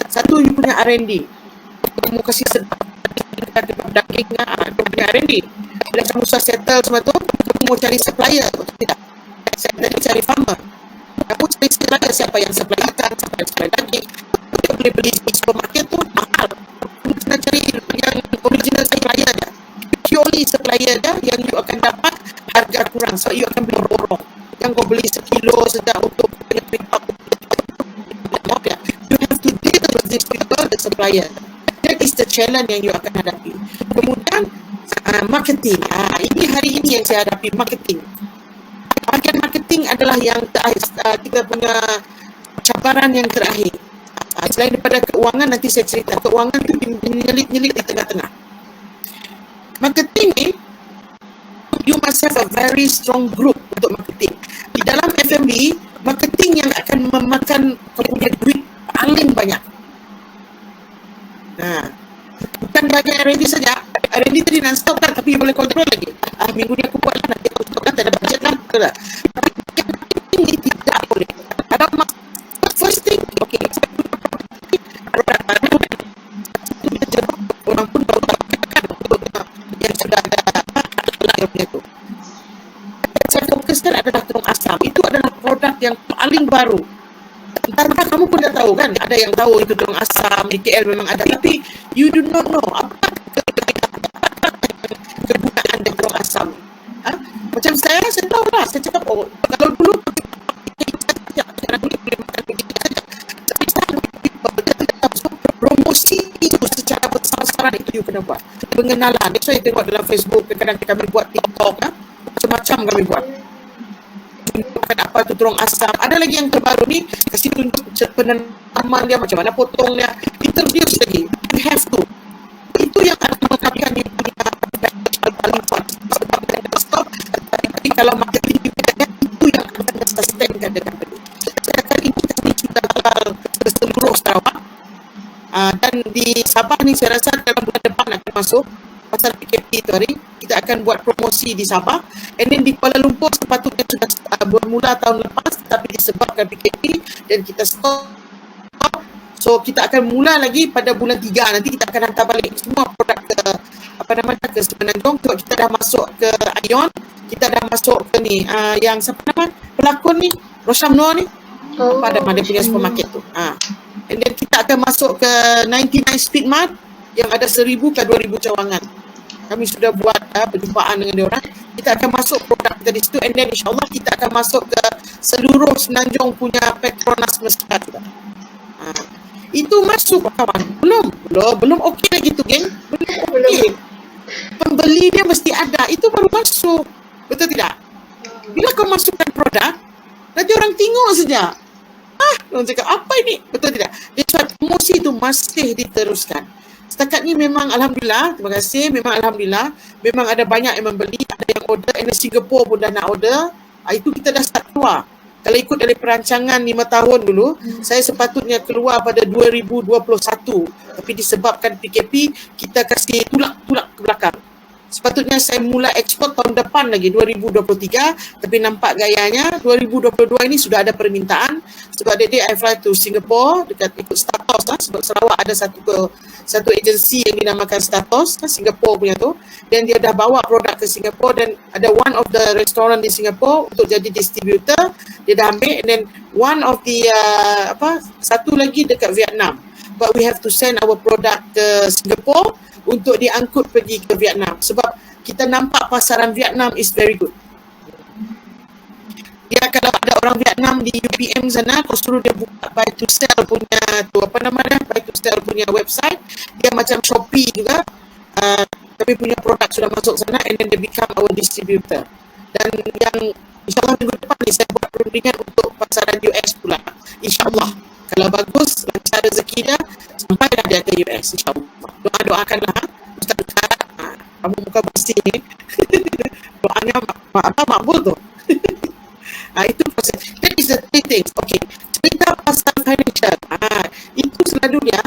Satu you punya R&D. Kamu kasih karipap daging, you punya R&D. Bila kamu sudah settle semua tu, kamu mau cari supplier atau tidak? Saya tadi cari farmer. Kamu cari supplier, siapa yang supply ikan, siapa yang supply daging. Dia boleh beli di supermarket tu mahal. Kamu kena cari yang original supplier dia. Purely supplier dia yang you akan dapat harga kurang. So you akan beli borong. Yang kau beli sekilo saja untuk punya pick-up. You have to deal with these people, the supplier. That is the challenge yang you akan hadapi. Kemudian marketing. Ini hari ini yang saya hadapi, marketing. Bahagian marketing adalah yang kita punya cabaran yang terakhir. Selain daripada keuangan, nanti saya cerita. Keuangan itu menyelit-nyelit di tengah-tengah. Marketing ni, you must have a very strong group untuk marketing. Di dalam FMB, marketing yang akan memakan kau punya duit paling banyak. Bukan bahagian R&D saja. R&D tadi non-stop kan, tapi boleh kontrol lagi. Minggu ni aku buat lah, nanti aku stop kan, tak ada budget lah. Tapi marketing ni tidak boleh. Kalau first thing, okay, produk baru, orang pun tahu yang sudah ada layarnya tu. Saya fokuskan adalah terung asam. Itu adalah produk yang paling baru. Entah kamu pun dah tahu kan, ada yang tahu itu terung asam, di KL memang ada, tapi you do not know apa kegunaan dari terung asam. Macam saya tahu lah, saya cakap, kalau dulu sekarang boleh makan begitu saja. kena buat. Pengenalan. That's why tengok dalam Facebook, kadang-kadang kami buat TikTok, macam-macam kami buat. Tunjukkan apa tu turung asam. Ada lagi yang terbaru ni, kasih tunjuk penanaman dia, macam mana potong dia. Introduce lagi. You have to. Itu yang akan mengatakan dia punya paling kuat. Sebab mereka stop. Tapi kalau marketing itu yang akan sustainkan dia company. Saya kali ini kami sudah halal ke seluruh Sarawak. Dan di Sabah ni saya rasa dalam bulan depan akan masuk pasal PKP tu hari. Kita akan buat promosi di Sabah. And then di Kuala Lumpur sepatutnya sudah bermula tahun lepas, tapi disebabkan PKP dan kita stop. So kita akan mula lagi pada bulan 3 nanti. Kita akan hantar balik semua produk ke Semenanjung. Sebab kita dah masuk ke Ion, kita dah masuk ke ni yang siapa nama pelakon ni, Roshamno ni, pada dia punya supermarket tu. And then kita akan masuk ke 99 Speed Mart yang ada 1,000 ke 2,000 cawangan. Kami sudah buat perjumpaan dengan diorang. Kita akan masuk produk kita di situ, and then insyaAllah kita akan masuk ke seluruh Semenanjung punya Petronas Mesra juga. Itu masuk kawan. Belum okey lagi tu, geng. Belum okey. Pembeli dia mesti ada. Itu baru masuk. Betul tidak? Bila kau masukkan produk, nanti orang tengok saja. Orang cakap, apa ini? Betul tidak? Jadi promosi itu masih diteruskan. Setakat ni memang Alhamdulillah, terima kasih. Memang Alhamdulillah, memang ada banyak yang membeli, ada yang order, and Singapore pun dah nak order. Itu kita dah start keluar. Kalau ikut dari perancangan 5 tahun dulu, saya sepatutnya keluar pada 2021. Tapi disebabkan PKP, kita kasih tulak ke belakang. Sepatutnya saya mula ekspor tahun depan lagi, 2023. Tapi nampak gayanya, 2022 ini sudah ada permintaan. Sebab dia I fly to Singapore, dekat ikut Statos lah. Sebab Sarawak ada satu agensi yang dinamakan Statos, Singapore punya tu. Dan dia dah bawa produk ke Singapore, dan ada one of the restaurant di Singapore untuk jadi distributor. Dia dah ambil, and then one of the satu lagi dekat Vietnam. But we have to send our product ke Singapore untuk diangkut pergi ke Vietnam. Sebab kita nampak pasaran Vietnam is very good. Dia kalau ada orang Vietnam di UPM sana, kau suruh dia buka buy to sell punya tu, buy to sell punya website. Dia macam Shopee juga, tapi punya produk sudah masuk sana, and then they become our distributor. Dan yang insyaAllah minggu depan ni saya buat perundingan untuk pasaran US pula. InsyaAllah kalau bagus, lancar rezeki dia, sampailah dia ke US, insyaAllah. Doakanlah Ustaz, kamu muka bersih ni. Doanya makbul tu. Itu proses. That is the three things. Okay, cerita pasal financial. Itu selalu dia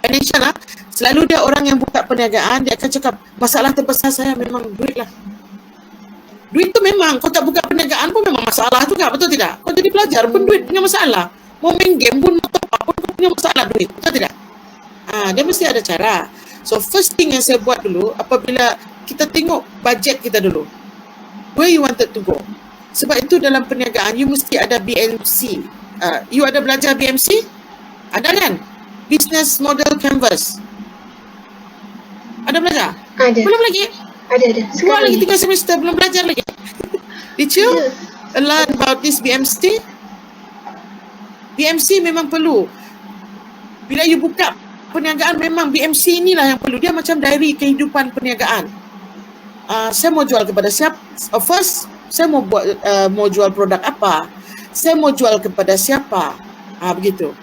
financial selalu dia orang yang buka perniagaan, dia akan cakap masalah terbesar saya memang duit lah. Duit tu memang, kau tak buka perniagaan pun memang masalah tu kan, betul tidak? Kau jadi pelajar pun duit punya masalah. Mau main game pun, apa pun kau punya masalah duit, betul tidak? Dia mesti ada cara. So first thing yang saya buat dulu, apabila kita tengok budget kita dulu, where you wanted to go. Sebab itu dalam perniagaan, you mesti ada BMC. You ada belajar BMC? Ada kan? Business Model Canvas. Ada belajar? Ada. Belum lagi? Ada. Keluar lagi 3 semester, belum belajar lagi. Did you learn about this BMC? BMC memang perlu. Bila you buka perniagaan, memang BMC inilah yang perlu. Dia macam diary kehidupan perniagaan. Saya mau jual kepada siapa? First, saya mau jual produk apa? Saya mau jual kepada siapa? Begitu.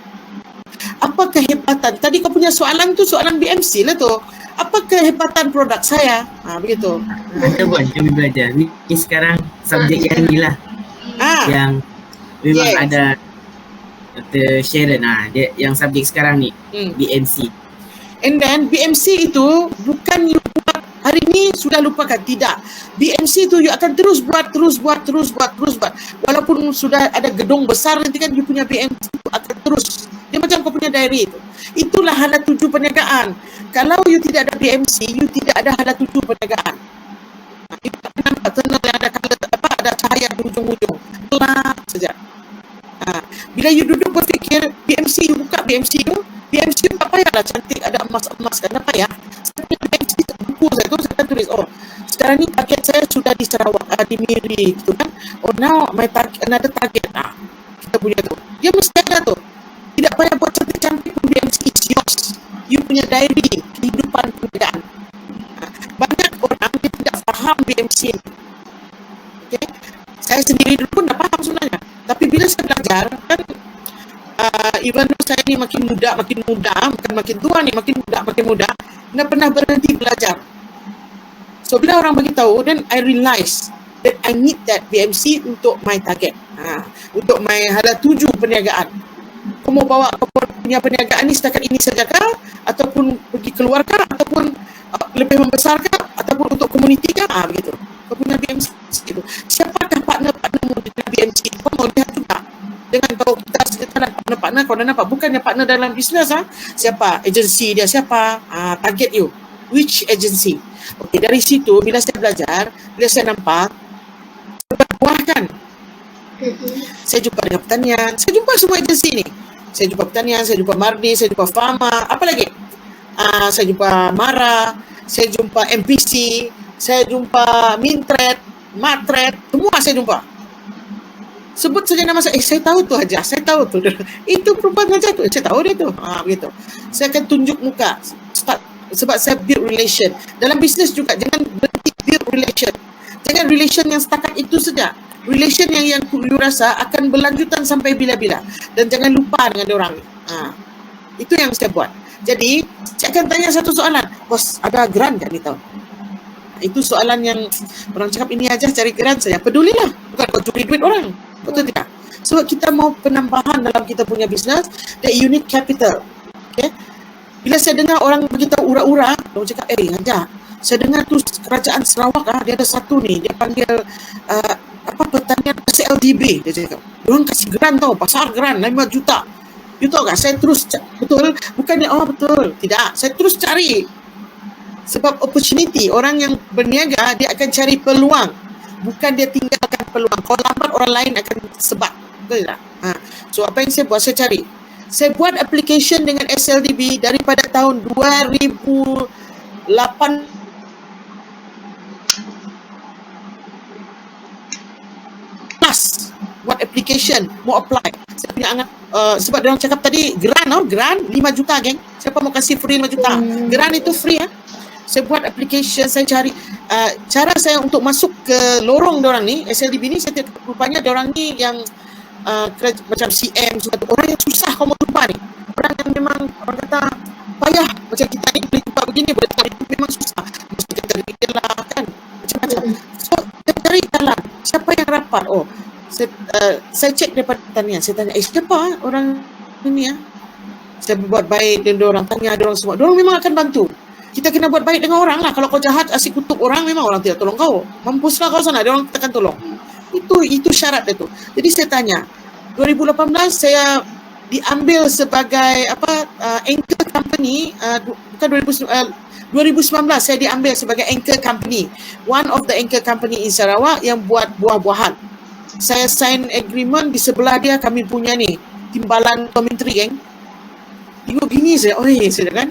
Apa kehebatan? Tadi kau punya soalan tu soalan BMC lah tu. Apa kehebatan produk saya? Begitu. Ada buat kami belajar. Ni sekarang subjek yang ni lah. Yang memang ada Dr. Sharon. Dia yang subjek sekarang ni. BMC. And then BMC itu bukan you buat hari ni sudah lupakan. Tidak. BMC itu you akan terus buat. Walaupun sudah ada gedung besar nanti kan you punya BMC itu akan terus. Dia macam kau punya diary itu. Itulah hala tuju perniagaan. Kalau you tidak ada BMC, you tidak ada hala tuju perniagaan. You tak nampak tunnel yang ada cahaya di ujung-ujung. Gelap saja. Bila you duduk berfikir BMC, you buka BMC you tak payahlah cantik ada emas-emas kan, tak payah. Saya BMC buku saya tu saya tulis, sekarang ni target saya sudah di Sarawak, di Miri gitu kan. Now my target, another target kita punya tu. Dia mesti ada tu. Tidak payah buat cantik-cantik pun BMC is yours. You punya diary kehidupan BMC ni. Okay? Saya sendiri dulu pun tak faham sebenarnya. Tapi bila saya belajar, kan even though saya ni makin muda, bukan makin tua ni, makin muda, tidak pernah berhenti belajar. So bila orang bagi tahu, then I realise that I need that BMC untuk my target, untuk my hala tuju perniagaan. Kau mau bawa kau punya perniagaan ni setakat ini saja kah, ataupun pergi keluar kah, ataupun lebih membesar kah, ataupun untuk komuniti kah, begitu. Kau punya BMC gitu. Siapakah partner-partnermu di BMC? Kau mau lihat juga. Dengan tahu kita sejahtera partner-partner, kau dah nampak. Bukannya partner dalam bisnes, siapa? Agensi dia siapa? Target you. Which agency? Okey, dari situ bila saya belajar, bila saya nampak, berbuah kan. Saya jumpa dengan pertanian, saya jumpa semua agensi ni. Saya jumpa pertanian, saya jumpa Mardi, saya jumpa Fama, apa lagi? Saya jumpa Mara, saya jumpa MPC, saya jumpa Mintred, Matred, semua saya jumpa. Sebut saja nama saya, saya tahu tu Hajar, saya tahu tu. Itu perempuan Hajar tu, saya tahu dia tu. Begitu. Saya akan tunjuk muka, sebab saya build relation. Dalam bisnes juga, jangan berhenti build relation. Jangan relation yang setakat itu saja. Relation yang you rasa akan berlanjutan sampai bila-bila. Dan jangan lupa dengan orang. Itu yang saya buat. Jadi, saya akan tanya satu soalan. Bos, ada grant tak ni tahun? Itu soalan yang orang cakap ini aja cari grant saja. Pedulilah. Bukan kau curi duit orang. Betul tidak? Sebab kita mau penambahan dalam kita punya bisnes, the unique capital. Okay? Bila saya dengar orang beritahu ura-ura, orang cakap, Hajar, saya dengar tu kerajaan Sarawak, dia ada satu ni, dia panggil pertanian SLDB, dia cakap. Diorang kasih grant tau, pasar grant 5 juta. You tahu tak, saya terus, betul? Bukannya, betul. Tidak, saya terus cari. Sebab opportunity, orang yang berniaga, dia akan cari peluang. Bukan dia tinggalkan peluang. Kalau lambat, orang lain akan sebat. Betul tak? So, apa yang saya buat, saya cari. Saya buat application dengan SLDB daripada tahun 2008 buat application, mau apply. Saya punya angan, sebab dia orang cakap tadi grant 5 juta geng. Siapa mau kasih free 5 juta? Grant itu free Saya buat application, saya cari cara saya untuk masuk ke lorong diorang ni, SLDB ni, saya rupanya diorang ni yang macam CM, orang yang susah kau mau jumpa ni. Orang yang memang orang kata payah, macam kita ni boleh jumpa begini, boleh cari itu memang susah. Mesti kita cari dia lah kan, macam-macam. So, saya cari jalan, siapa yang rapat? Saya cek daripada pertanian, saya tanya, siapa orang ini Saya buat baik dan diorang tanya, diorang semua, diorang memang akan bantu. Kita kena buat baik dengan orang lah. Kalau kau jahat, asyik kutuk orang, memang orang tidak tolong kau. Mampuslah kau sana, diorang akan tolong. Itu syarat dia tu. Jadi saya tanya, 2018 saya diambil sebagai anchor company, bukan 2019 saya diambil sebagai anchor company. One of the anchor company in Sarawak yang buat buah-buahan. Saya sign agreement, di sebelah dia kami punya ni, timbalan Menteri geng. Tengok gini saya, saya kan.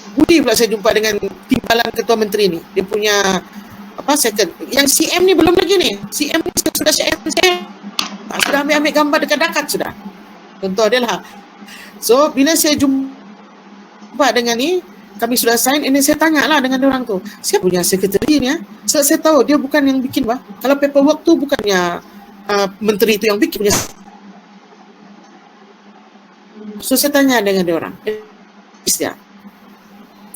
Budi pula saya jumpa dengan timbalan Ketua Menteri ni. Dia punya second. Yang CM ni belum lagi ni. CM ni sudah CM. Sudah ambil gambar dekat-dekat sudah. Contoh dia lah. So, bila saya jumpa dengan ni, kami sudah sign, ini saya tanya lah dengan orang tu. Siapa punya sekretari ni? So, saya tahu dia bukan yang bikin Kalau paperwork tu bukannya menteri tu yang bikin punya. So, saya tanya dengan dia orang.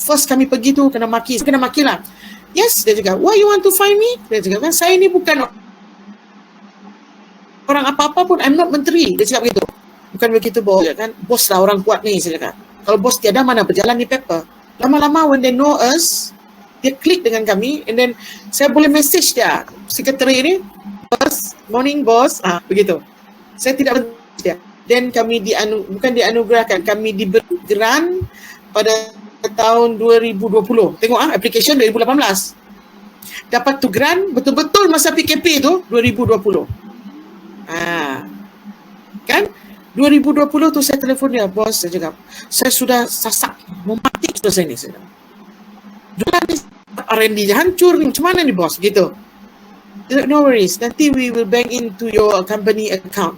First kami pergi tu kena maki lah. Yes, dia cakap, why you want to find me? Dia cakap, kan saya ni bukan orang apa-apa pun, I'm not menteri. Dia cakap begitu. Bukan begitu bos, kan? Bos lah orang kuat ni, saya cakap. Kalau bos tiada, mana berjalan di paper. Lama-lama when they know us, dia klik dengan kami, and then saya boleh message dia, sekretari ni, boss, morning boss, begitu. Saya tidak message dia. Then kami bukan dianugerahkan, kami diberi grant pada tahun 2020. Tengok application 2018. Dapat tu grant betul-betul masa PKP tu 2020. Kan? 2020 tu saya telefon dia, bos, saya cakap, saya sudah sasak, mau mati sudah saya ni. Jualan ni R&D je hancur ni, macam mana ni bos? Gitu. No worries, nanti we will bank into your company account.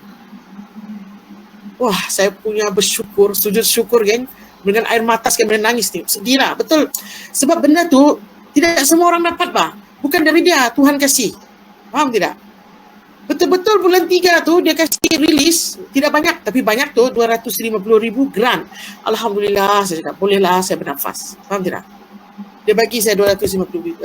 Wah, saya punya bersyukur, sujud syukur geng. Dengan air mata sekali menangis ni. Sedih lah, betul. Sebab benda tu tidak semua orang dapat Bukan dari dia, Tuhan kasih. Faham tidak? Betul-betul bulan 3 tu dia kasih release, tidak banyak tapi banyak tu 250,000 grant. Alhamdulillah, saya cakap bolehlah saya bernafas. Faham tidak? Dia bagi saya 250,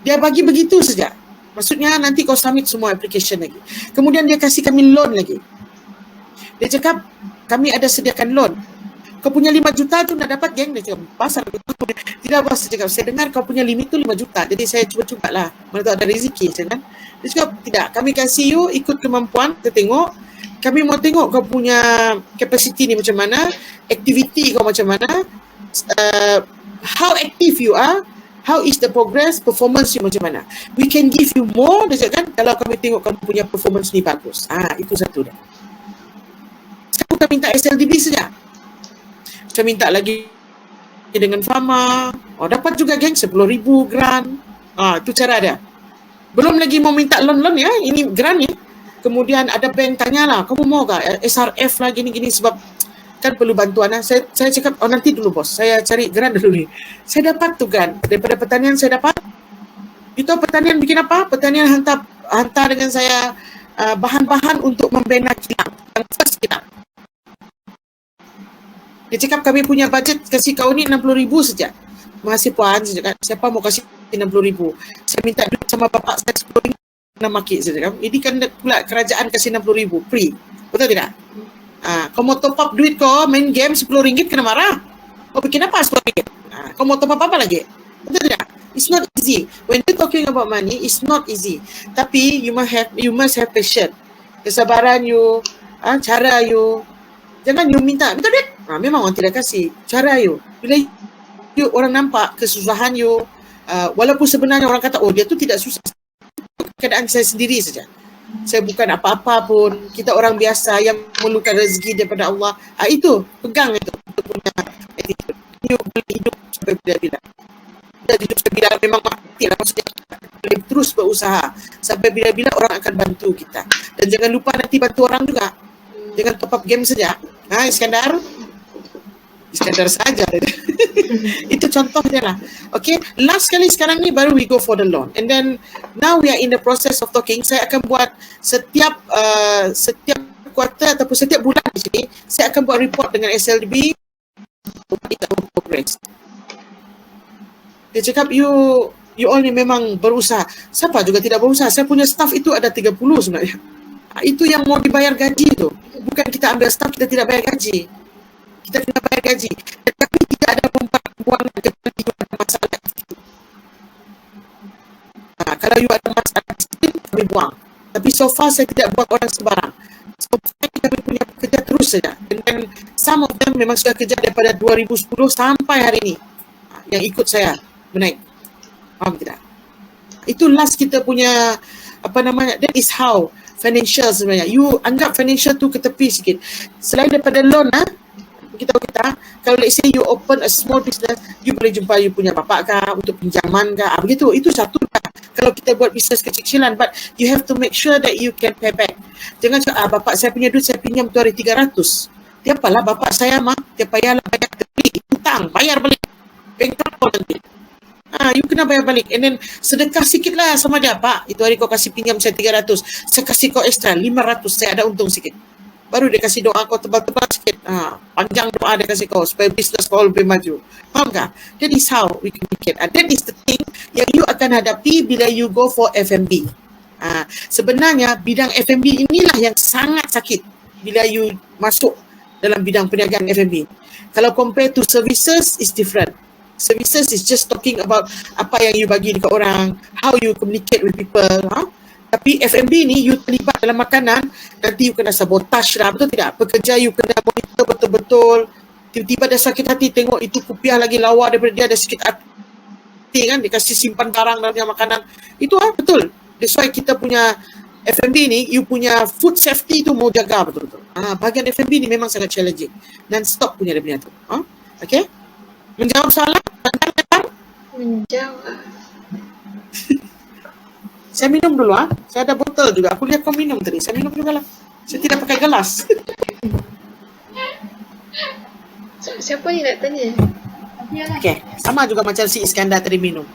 dia bagi begitu saja. Maksudnya nanti kau submit semua application lagi. Kemudian dia kasih kami loan lagi. Dia cakap kami ada sediakan loan. Kau punya 5 juta tu nak dapat, geng. Dia cakap pasal tidak, bos. Saya cakap saya dengar kau punya limit tu 5 juta. Jadi saya cuba-cuba lah. Mana tahu ada rezeki. Kan? Dia cakap tidak, kami kasih you ikut kemampuan. Kita tengok. Kami mau tengok kau punya capacity ni macam mana, activity kau macam mana, how active you are, how is the progress, performance you macam mana. We can give you more, dia cakap kan, kalau kami tengok kamu punya performance ni bagus. Itu satu dah. Saya bukan minta SLDB saja. Saya minta lagi dengan Fama. Dapat juga geng 10,000 grant. Itu cara dia. Belum lagi mau minta loan ya. Ini grant ni. Kemudian ada bank tanyalah, kamu mau tak SRF lah gini-gini sebab kan perlu bantuan lah. Saya cakap, nanti dulu bos. Saya cari grant dulu ni. Saya dapat tu grant. Daripada pertanian saya dapat. You tahu pertanian bikin apa? Pertanian hantar dengan saya bahan-bahan untuk membina kilang. Yang first kilang. Dia cakap kami punya budget kasih kau ni 60,000 saja. Makasih puan, saya cakap, siapa mau kasih 60,000? Saya minta duit sama bapak saya 10 ringgit nak makik, saya cakap. Ini kan pula kerajaan kasih 60,000 free. Betul tidak? Kau mau top up duit kau main game 10 ringgit kena marah. Kau bikin apa 10 ringgit? Kau mau top up apa lagi? Betul tidak? It's not easy. When you're talking about money, it's not easy. Tapi you must have patience. Kesabaran you, cara you. Jangan you minta duit. Memang orang tidak kasih. Cara you. Bila you orang nampak kesusahan you, walaupun sebenarnya orang kata, dia tu tidak susah. Keadaan saya sendiri saja. Saya bukan apa-apa pun. Kita orang biasa yang memerlukan rezeki daripada Allah. Itu, pegang itu. Untuk punya attitude. You boleh hidup sampai bila-bila. Dan hidup sampai bila memang mati lah. Maksudnya kita boleh terus berusaha. Sampai bila-bila orang akan bantu kita. Dan jangan lupa nanti bantu orang juga. Jangan top up game saja. Iskandar saja. Itu contohnya lah. Okay, last kali sekarang ni baru we go for the loan. And then now we are in the process of talking. Saya akan buat setiap kuartal ataupun setiap bulan di sini, saya akan buat report dengan SLDB progress. Dia cakap you all ni memang berusaha. Siapa juga tidak berusaha. Saya punya staff itu ada 30 sebenarnya. Itu yang mau dibayar gaji tu. Bukan kita ambil staff, kita tidak bayar gaji. Kita kena bayar gaji. Tetapi tidak ada pembuangan kepada you ada masalah itu. Kalau you ada masalah itu, kami buang. Tapi so far saya tidak buang orang sembarang. So far kami punya kerja terus saja. Dan some of them memang sudah kerja daripada 2010 sampai hari ini. Yang ikut saya menaik. Faham tidak? Itu last kita punya that is how financial sebenarnya. You anggap financial tu ke tepi sikit. Selain daripada loan, kita kalau let's say you open a small business, you boleh jumpa you punya bapak kah untuk pinjaman kah, begitu. Itu satu dah. Kalau kita buat bisnes kecil-kecilan, but you have to make sure that you can pay back. Jangan cakap, bapak saya punya duit saya pinjam tu hari 300. Tiapalah bapak saya tiap payahlah bayar tepi, hutang, bayar balik. Bankrupt nanti. You kena bayar balik. And then sedekah sikit lah sama dia, Pak, itu hari kau kasih pinjam saya 300, saya kasih kau extra 500, saya ada untung sikit. Baru dia kasih doa kau tebal-tebal sikit. Panjang doa dia kasih kau supaya bisnes kau lebih maju. Faham tak? That is how we communicate. That is the thing yang you akan hadapi bila you go for F&B. Sebenarnya bidang F&B inilah yang sangat sakit bila you masuk dalam bidang perniagaan F&B. Kalau compare to services, is different. Services is just talking about apa yang you bagi dekat orang, how you communicate with people. Tapi F&B ni you terlibat dalam makanan, nanti you kena sabotage lah, betul tidak? Pekerja you kena monitor betul-betul. Tiba-tiba dia sakit hati tengok itu kopiah lagi lawa daripada dia, ada sikit hati kan, dia kasih simpan barang dalam makanan. Itu betul. That's why kita punya F&B ni, you punya food safety tu mau jaga betul-betul. Bahagian F&B ni memang sangat challenging. Dan stop punya dia punya tu. Okay? Menjawab soalan? Menjawab. Saya minum dulu. Saya ada botol juga. Aku lihat kau minum tadi. Saya minum juga lah. Saya tidak pakai gelas. Siapa ni nak tanya? Okay. Sama juga macam si Iskandar tadi minum.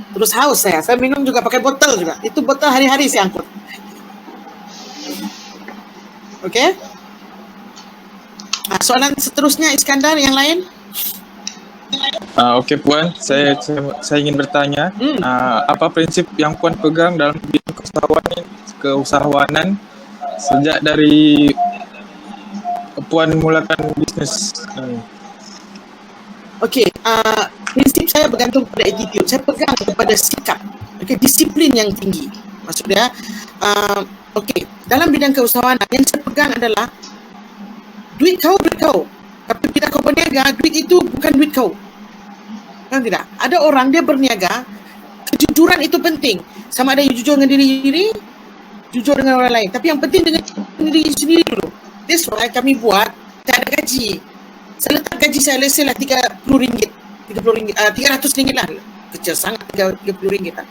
Terus haus saya minum juga pakai botol juga. Itu botol hari-hari saya angkut. Okey. Soalan seterusnya Iskandar yang lain. Okey Puan, saya ingin bertanya, apa prinsip yang Puan pegang dalam bidang keusahawanan sejak dari Puan mulakan bisnes ini? Okey, prinsip saya bergantung pada attitude. Saya pegang kepada sikap, disiplin yang tinggi. Maksudnya, okey, dalam bidang keusahawanan yang saya pegang adalah duit kau. Tapi bila kau berniaga, duit itu bukan duit kau. Kan tidak? Ada orang dia berniaga, kejujuran itu penting. Sama ada you jujur dengan diri sendiri, jujur dengan orang lain. Tapi yang penting dengan diri sendiri dulu. That's why kami buat, saya ada gaji. Saya letak gaji saya leselah RM30. RM300 lah. Kecil sangat RM30 lah.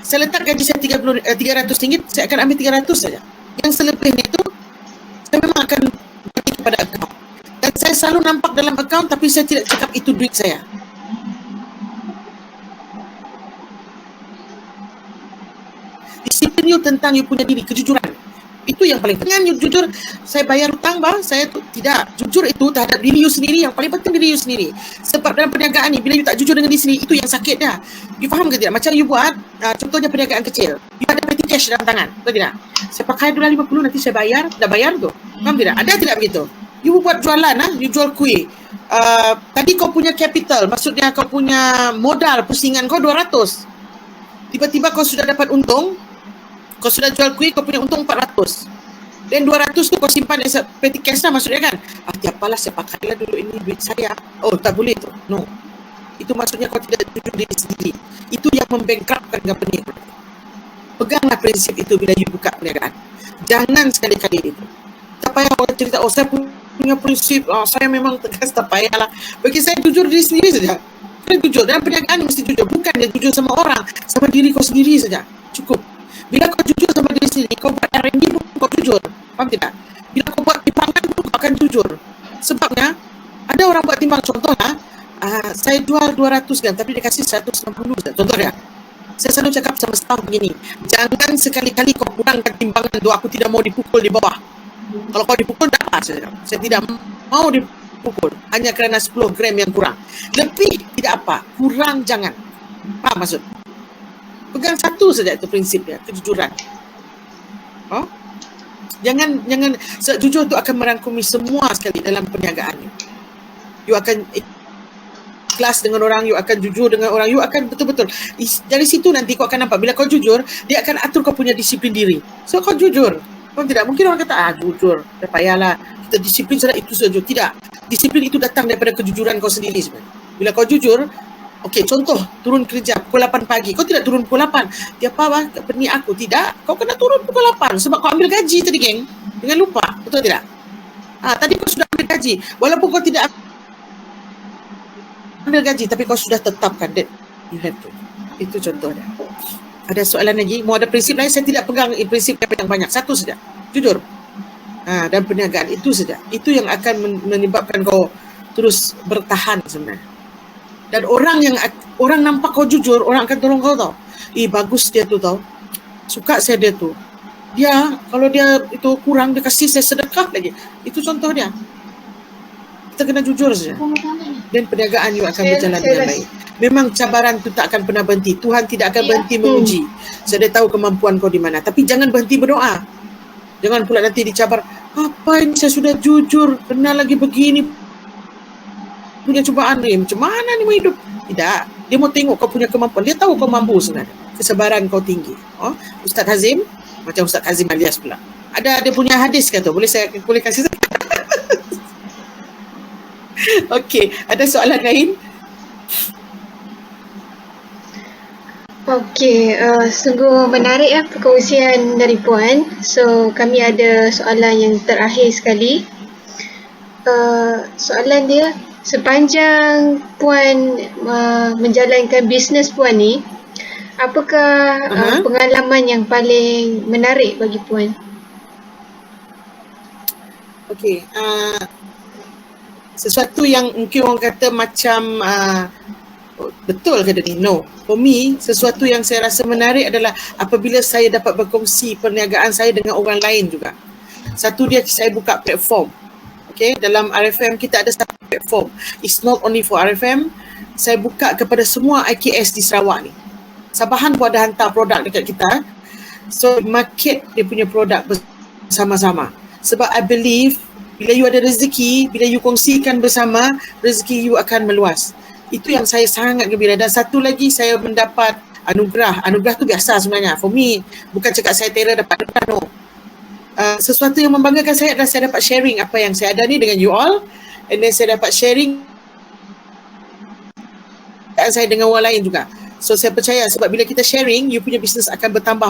Saya letak gaji saya RM300, saya akan ambil RM300 saja. Yang selebihnya itu, saya memang akan bagi kepada akaun. Dan saya selalu nampak dalam akaun, tapi saya tidak cakap itu duit saya. Disiplin you tentang you punya diri, kejujuran. Itu yang paling penting. You jujur, saya bayar hutang bah, saya tidak. Jujur itu terhadap diri you sendiri, yang paling penting diri you sendiri. Sebab dalam perniagaan ni, bila you tak jujur dengan diri sendiri, itu yang sakit dah. You faham ke tidak? Macam you buat, contohnya perniagaan kecil. You ada petty cash dalam tangan, betul tidak? Saya pakai $50, nanti saya bayar, dah bayar tu. Faham tidak? Ada tidak begitu? You buat jualan, you jual kuih. Tadi kau punya capital, maksudnya kau punya modal pusingan kau 200. Tiba-tiba kau sudah dapat untung, kau sudah jual kuih, kau punya untung 400. Dan 200 tu kau simpan as petty cash lah maksudnya kan. Tiapalah saya pakailah dulu ini duit saya. Oh, tak boleh tu. No. Itu maksudnya kau tidak jujur diri sendiri. Itu yang membangkrupkan company. Peganglah prinsip itu bila you buka perniagaan. Jangan sekali-kali itu. Tak payah orang cerita, saya punya prinsip, saya memang tegas, tak payahlah. Bagi saya jujur diri sendiri saja. Kau jujur, dalam perniagaan mesti jujur. Bukan dia jujur sama orang, sama diri kau sendiri saja. Cukup. Bila kau jujur sama diri sendiri, kau buat R&D pun kau jujur. Faham tidak? Bila kau buat timbangan pun kau akan jujur. Sebabnya, ada orang buat timbang, contohlah, saya jual 200 gram, tapi dia kasih 160. Contohnya, saya selalu cakap sama staff begini, jangan sekali-kali kau kurangkan timbangan tu, aku tidak mau dipukul di bawah. Kalau kau dipukul, tak apa. Saya tidak mau dipukul, hanya kerana 10 gram yang kurang. Lebih, tidak apa. Kurang, jangan. Faham maksud? Pegang satu saja itu prinsipnya, kejujuran. Jangan jujur itu akan merangkumi semua sekali dalam perniagaan. You akan ikhlas dengan orang, you akan jujur dengan orang, you akan betul-betul. Dari situ nanti kau akan nampak, bila kau jujur, dia akan atur kau punya disiplin diri. So kau jujur. Kau tidak, mungkin orang kata, jujur, tak payahlah, kita disiplin saja itu saja. Tidak. Disiplin itu datang daripada kejujuran kau sendiri sebenarnya. Bila kau jujur, okey, contoh, turun kerja pukul 8 pagi. Kau tidak turun pukul 8. Dia apa, perni aku. Tidak, kau kena turun pukul 8. Sebab kau ambil gaji tadi, geng. Jangan lupa. Betul tidak? Tadi kau sudah ambil gaji. Walaupun kau tidak ambil gaji, tapi kau sudah tetapkan. That you have to. Itu contohnya. Ada soalan lagi? Mau ada prinsip lain? Saya tidak pegang prinsip yang banyak. Satu saja. Jujur. Dan perniagaan. Itu saja. Itu yang akan menyebabkan kau terus bertahan sebenarnya. Dan orang nampak kau jujur, orang akan tolong kau tau. Bagus dia tu tau. Suka saya dia tu. Dia, kalau dia itu kurang, dia kasih saya sedekah lagi. Itu contoh dia. Kita kena jujur saja. Dan perniagaan you akan berjalan dengan baik. Memang cabaran itu tak akan pernah berhenti. Tuhan tidak akan berhenti menguji. Saya dah tahu kemampuan kau di mana. Tapi jangan berhenti berdoa. Jangan pula nanti dicabar. Apa ini saya sudah jujur. Kena lagi begini. Punya cubaan ni. Macam mana ni mau hidup? Tidak. Dia mau tengok kau punya kemampuan. Dia tahu kau mampu sebenarnya. Kesabaran kau tinggi. Ustaz Hazim. Macam Ustaz Hazim alias pula. Ada dia punya hadis kan tu. Boleh kasih saya? Okey. Ada soalan lain? Okey, sungguh menarik perkongsian dari Puan. So, kami ada soalan yang terakhir sekali. Soalan dia, sepanjang Puan menjalankan bisnes Puan ni, apakah pengalaman yang paling menarik bagi Puan? Okey, sesuatu yang mungkin orang kata macam betul ke ni? No. For me, sesuatu yang saya rasa menarik adalah apabila saya dapat berkongsi perniagaan saya dengan orang lain juga. Satu dia saya buka platform. Okay, dalam RFM kita ada satu platform. It's not only for RFM. Saya buka kepada semua IKS di Sarawak ni. Sabahan pun ada hantar produk dekat kita. So market dia punya produk bersama-sama. Sebab I believe bila you ada rezeki, bila you kongsikan bersama, rezeki you akan meluas. Itu yang saya sangat gembira. Dan satu lagi saya mendapat anugerah. Anugerah tu biasa sebenarnya. For me, bukan cakap saya terror dapat anugerah, no. Sesuatu yang membanggakan saya adalah saya dapat sharing apa yang saya ada ni dengan you all. And then saya dapat sharing saya dengan orang lain juga. So saya percaya sebab bila kita sharing, you punya bisnes akan bertambah.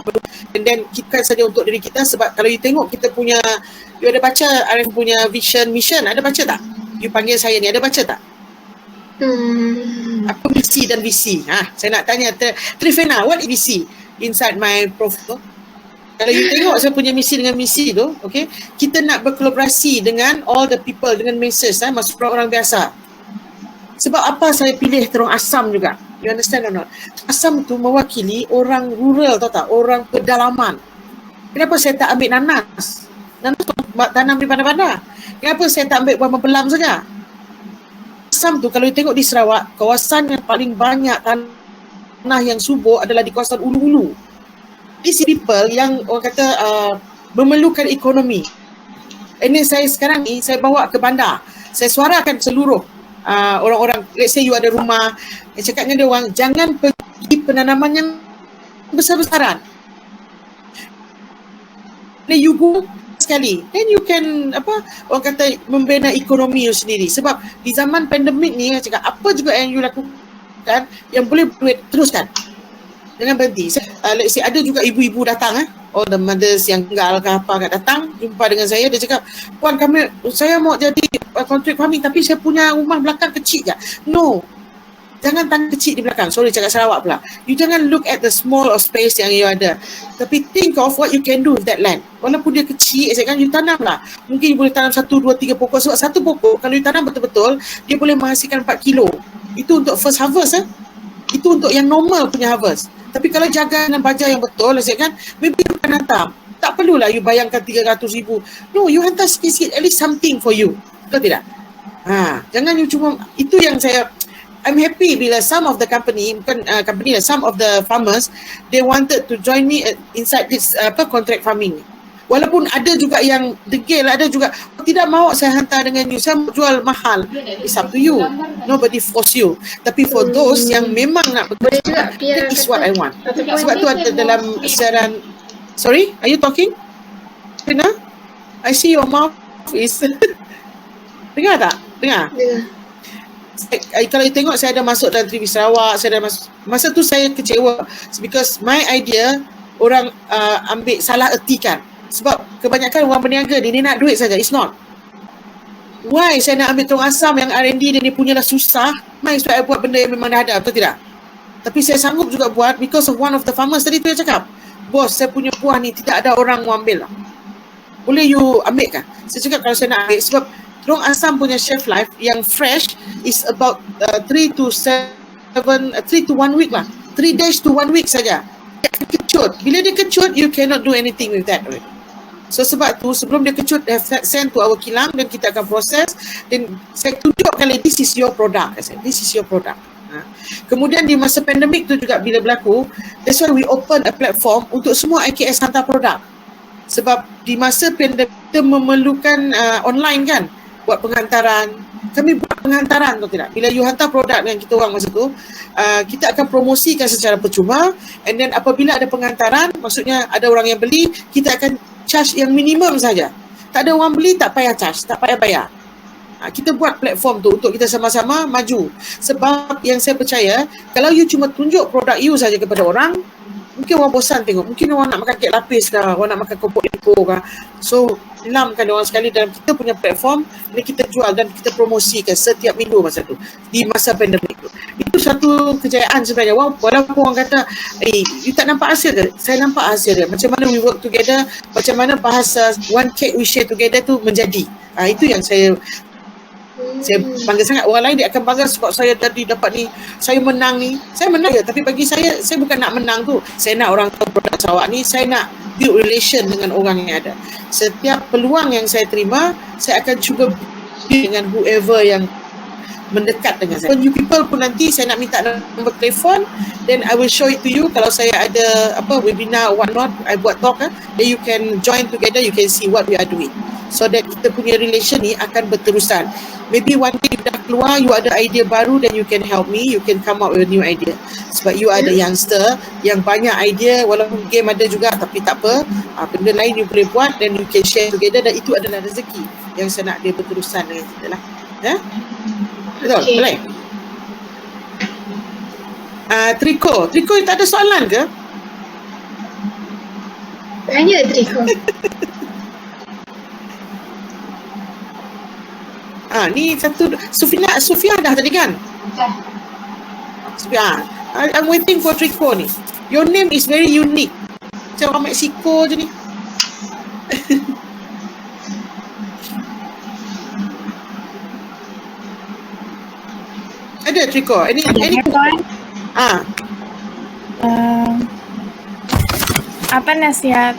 And then bukan saja untuk diri kita, sebab kalau you tengok kita punya, you ada baca Arif punya vision, mission, ada baca tak? You panggil saya ni, ada baca tak? Apa misi dan visi? Saya nak tanya Trifena, what is visi inside my profile? Kalau you tengok saya punya misi dengan misi tu, okay, kita nak berkolaborasi dengan all the people, dengan masses, maksud orang biasa. Sebab apa saya pilih Terong Asam juga? You understand or not? Asam tu mewakili orang rural, tahu tak? Orang pedalaman. Kenapa saya tak ambil nanas? Nanas tu tanam di mana-mana. Kenapa saya tak ambil buah mempelam saja? Asam tu kalau you tengok di Sarawak, kawasan yang paling banyak tanah yang subur adalah di kawasan ulu-ulu. These people yang orang kata memerlukan ekonomi. Ini saya sekarang ni, saya bawa ke bandar. Saya suarakan seluruh orang-orang, let's say you ada rumah, saya cakap dengan dia orang, jangan pergi penanaman yang besar-besaran. Then you go sekali, then you can orang kata membina ekonomi you sendiri. Sebab di zaman pandemik ni, saya cakap apa juga yang you lakukan yang boleh duit, teruskan. Jangan berhenti. Let's say ada juga ibu-ibu datang, all the mothers yang tinggal ke apa kat datang, jumpa dengan saya, dia cakap, puan saya mau jadi contract farming tapi saya punya rumah belakang kecil je. No. Jangan tangan kecil di belakang. Sorry cakap Sarawak pula. You jangan look at the small of space yang you ada. Tapi think of what you can do with that land. Walaupun dia kecil, saya kan you tanam lah. Mungkin you boleh tanam 1, 2, 3 pokok. Sebab satu pokok kalau you tanam betul-betul, dia boleh menghasilkan 4 kilo. Itu untuk first harvest. Itu untuk yang normal punya harvest. Tapi kalau jaga dengan baja yang betul, saya kan, maybe you can hantar. Tak perlulah you bayangkan 300,000. No, you hantar sikit-sikit, at least something for you. Betul tidak? Jangan you cuma, itu yang I'm happy bila some of the company, some of the farmers, they wanted to join me inside this contract farming. Walaupun ada juga yang degil, ada juga tidak mahu saya hantar dengan you, saya jual mahal. It's up to you. Nobody force you. Tapi for those yang memang nak bekerja, that is what I want. Sebab tu ada dalam siaran. Sorry, are you talking? Rina? I see your mouth is dengar tak? Dengar? Kalau you tengok saya ada masuk dalam TV Sarawak, saya ada masuk. Masa tu saya kecewa because my idea orang ambil salah ertikan. Sebab kebanyakan orang berniaga dia nak duit saja. It's not. Why saya nak ambil Terong Asam yang R&D dia punya dah susah, mai supaya buat benda yang memang dah ada, betul tidak? Tapi saya sanggup juga buat because of one of the farmers tadi tu yang cakap, bos saya punya buah ni tidak ada orang mau ambil lah. Boleh you ambil kan? Saya cakap kalau saya nak ambil, sebab Terong Asam punya shelf life yang fresh is about 3 to 1 week lah. 3 days to 1 week saja. Dia kecut. Bila dia kecut, you cannot do anything with that. So sebab tu sebelum dia kecut, they have sent to our kilang dan kita akan proses. Dan saya tunjukkan this is your product. I said, this is your product. Kemudian di masa pandemik tu juga bila berlaku, that's why we open a platform untuk semua IKS hantar produk. Sebab di masa pandemik kita memerlukan online kan, buat penghantaran. Kami buat penghantaran atau tidak. Bila you hantar produk dengan kita orang masa tu, kita akan promosikan secara percuma, and then apabila ada penghantaran, maksudnya ada orang yang beli, kita akan charge yang minimum saja. Tak ada orang beli, tak payah charge, tak payah bayar. Kita buat platform tu untuk kita sama-sama maju. Sebab yang saya percaya, kalau you cuma tunjuk produk you saja kepada orang, mungkin orang bosan tengok. Mungkin orang nak makan kek lapis kah, orang nak makan keropok Ipoh kah. So, lamkan orang sekali dalam kita punya platform, dan kita jual dan kita promosikan setiap minggu masa tu, di masa pandemik tu. Itu satu kejayaan sebenarnya. Walaupun orang kata, you tak nampak hasil ke? Saya nampak hasil dia. Macam mana we work together, macam mana bahasa one cake we share together tu menjadi. Itu yang saya Saya bangga sangat. Orang lain dia akan bangga sebab saya tadi dapat ni, saya menang ni. Saya menang ya, tapi bagi saya bukan nak menang tu. Saya nak orang tahu produk Sarawak ni, saya nak build relation dengan orang yang ada. Setiap peluang yang saya terima, saya akan cuba build dengan whoever yang mendekat dengan saya. You people pun nanti saya nak minta nombor telefon, then I will show it to you. Kalau saya ada webinar or what not, I buat talk, then you can join together, you can see what we are doing. So that kita punya relation ni akan berterusan. Maybe one day you dah keluar, you ada idea baru, then you can help me, you can come up with a new idea. Sebab you ada youngster yang banyak idea, walaupun game ada juga, tapi tak apa, benda lain you boleh buat, then you can share together, dan itu adalah rezeki yang saya nak dia berterusan dengan kita lah. Betul? Okay. Boleh? Triko tak ada soalan ke? Tanya Triko. Ni satu Sufia dah tadi kan? Sufia. I'm waiting for Triko ni. Your name is very unique. Macam orang Mexico je ni. Ada Triko. Any apa nasihat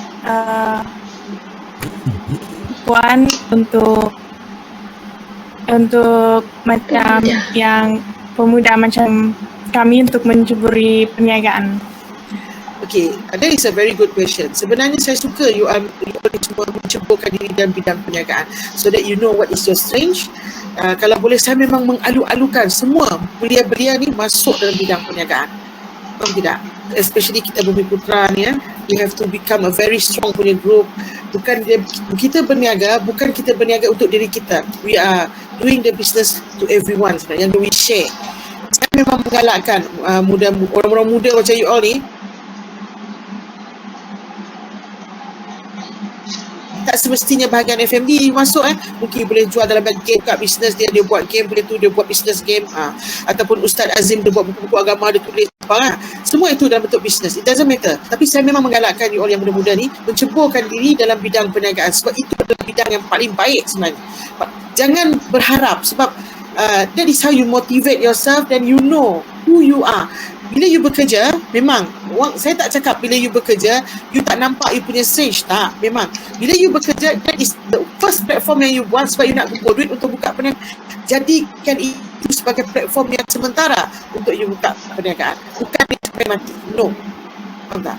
Puan untuk macam yang pemuda macam kami untuk mencuburi perniagaan? Okay, that is a very good question. Sebenarnya saya suka you cuba menceburkan diri dalam bidang perniagaan so that you know what is your strength. Kalau boleh saya memang mengalu-alukan semua belia-belia ni masuk dalam bidang perniagaan. Faham tidak? Especially kita Bumi Putra ni we have to become a very strong punya group. Kita berniaga untuk diri kita. We are doing the business to everyone sebenarnya, yang we share. Saya memang menggalakkan orang-orang muda macam you all ni, tak semestinya bahagian F&B masuk mungkin boleh jual dalam game kat bisnes dia buat game, boleh tu dia buat bisnes game, ataupun Ustaz Azim dia buat buku-buku agama, dia tulis apa, semua itu dalam bentuk bisnes. It doesn't matter. Tapi saya memang menggalakkan you all yang muda-muda ni menceburkan diri dalam bidang perniagaan sebab itu adalah bidang yang paling baik sebenarnya. Jangan berharap sebab that is how you motivate yourself, then you know who you are. Bila you bekerja, memang saya tak cakap bila you bekerja you tak nampak you punya stage, tak. Memang bila you bekerja, that is the first platform yang you buat sebab you nak kumpul duit untuk buka perniagaan. Jadikan itu sebagai platform yang sementara untuk you buka perniagaan, bukan sampai mati. No, faham tak?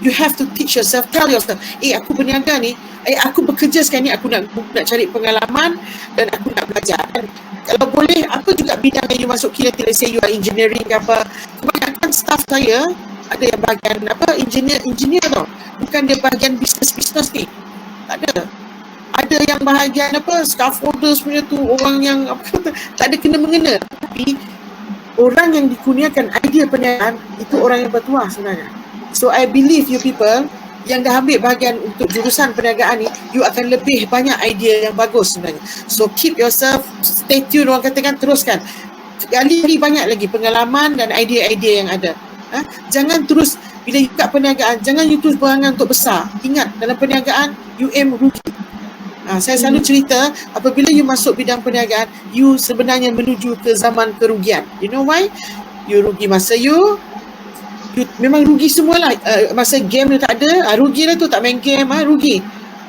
You have to teach yourself, tell yourself, aku berniaga ni, aku bekerja sekarang ni, aku nak cari pengalaman dan aku nak belajar. Dan kalau boleh, apa juga bidang yang you masuki, let's say you are engineering ke apa, kebanyakan staff saya ada yang bahagian engineer tau, bukan dia bahagian bisnes ni, tak ada. Ada yang bahagian scaffolders punya tu, orang yang tak ada kena-mengena. Tapi orang yang dikurniakan idea perniagaan itu orang yang bertuah sebenarnya. So I believe you people yang dah ambil bahagian untuk jurusan perniagaan ni, you akan lebih banyak idea yang bagus sebenarnya. So keep yourself, stay tune, orang katakan, teruskan. Gali banyak lagi pengalaman dan idea-idea yang ada. Jangan terus, bila you kat perniagaan, jangan you terus berangan untuk besar. Ingat, dalam perniagaan, you aim rugi. Saya selalu cerita, apabila you masuk bidang perniagaan, you sebenarnya menuju ke zaman kerugian. You know why? You rugi masa you memang rugi semualah. Masa game dia tak ada, rugi lah tu, tak main game, rugi.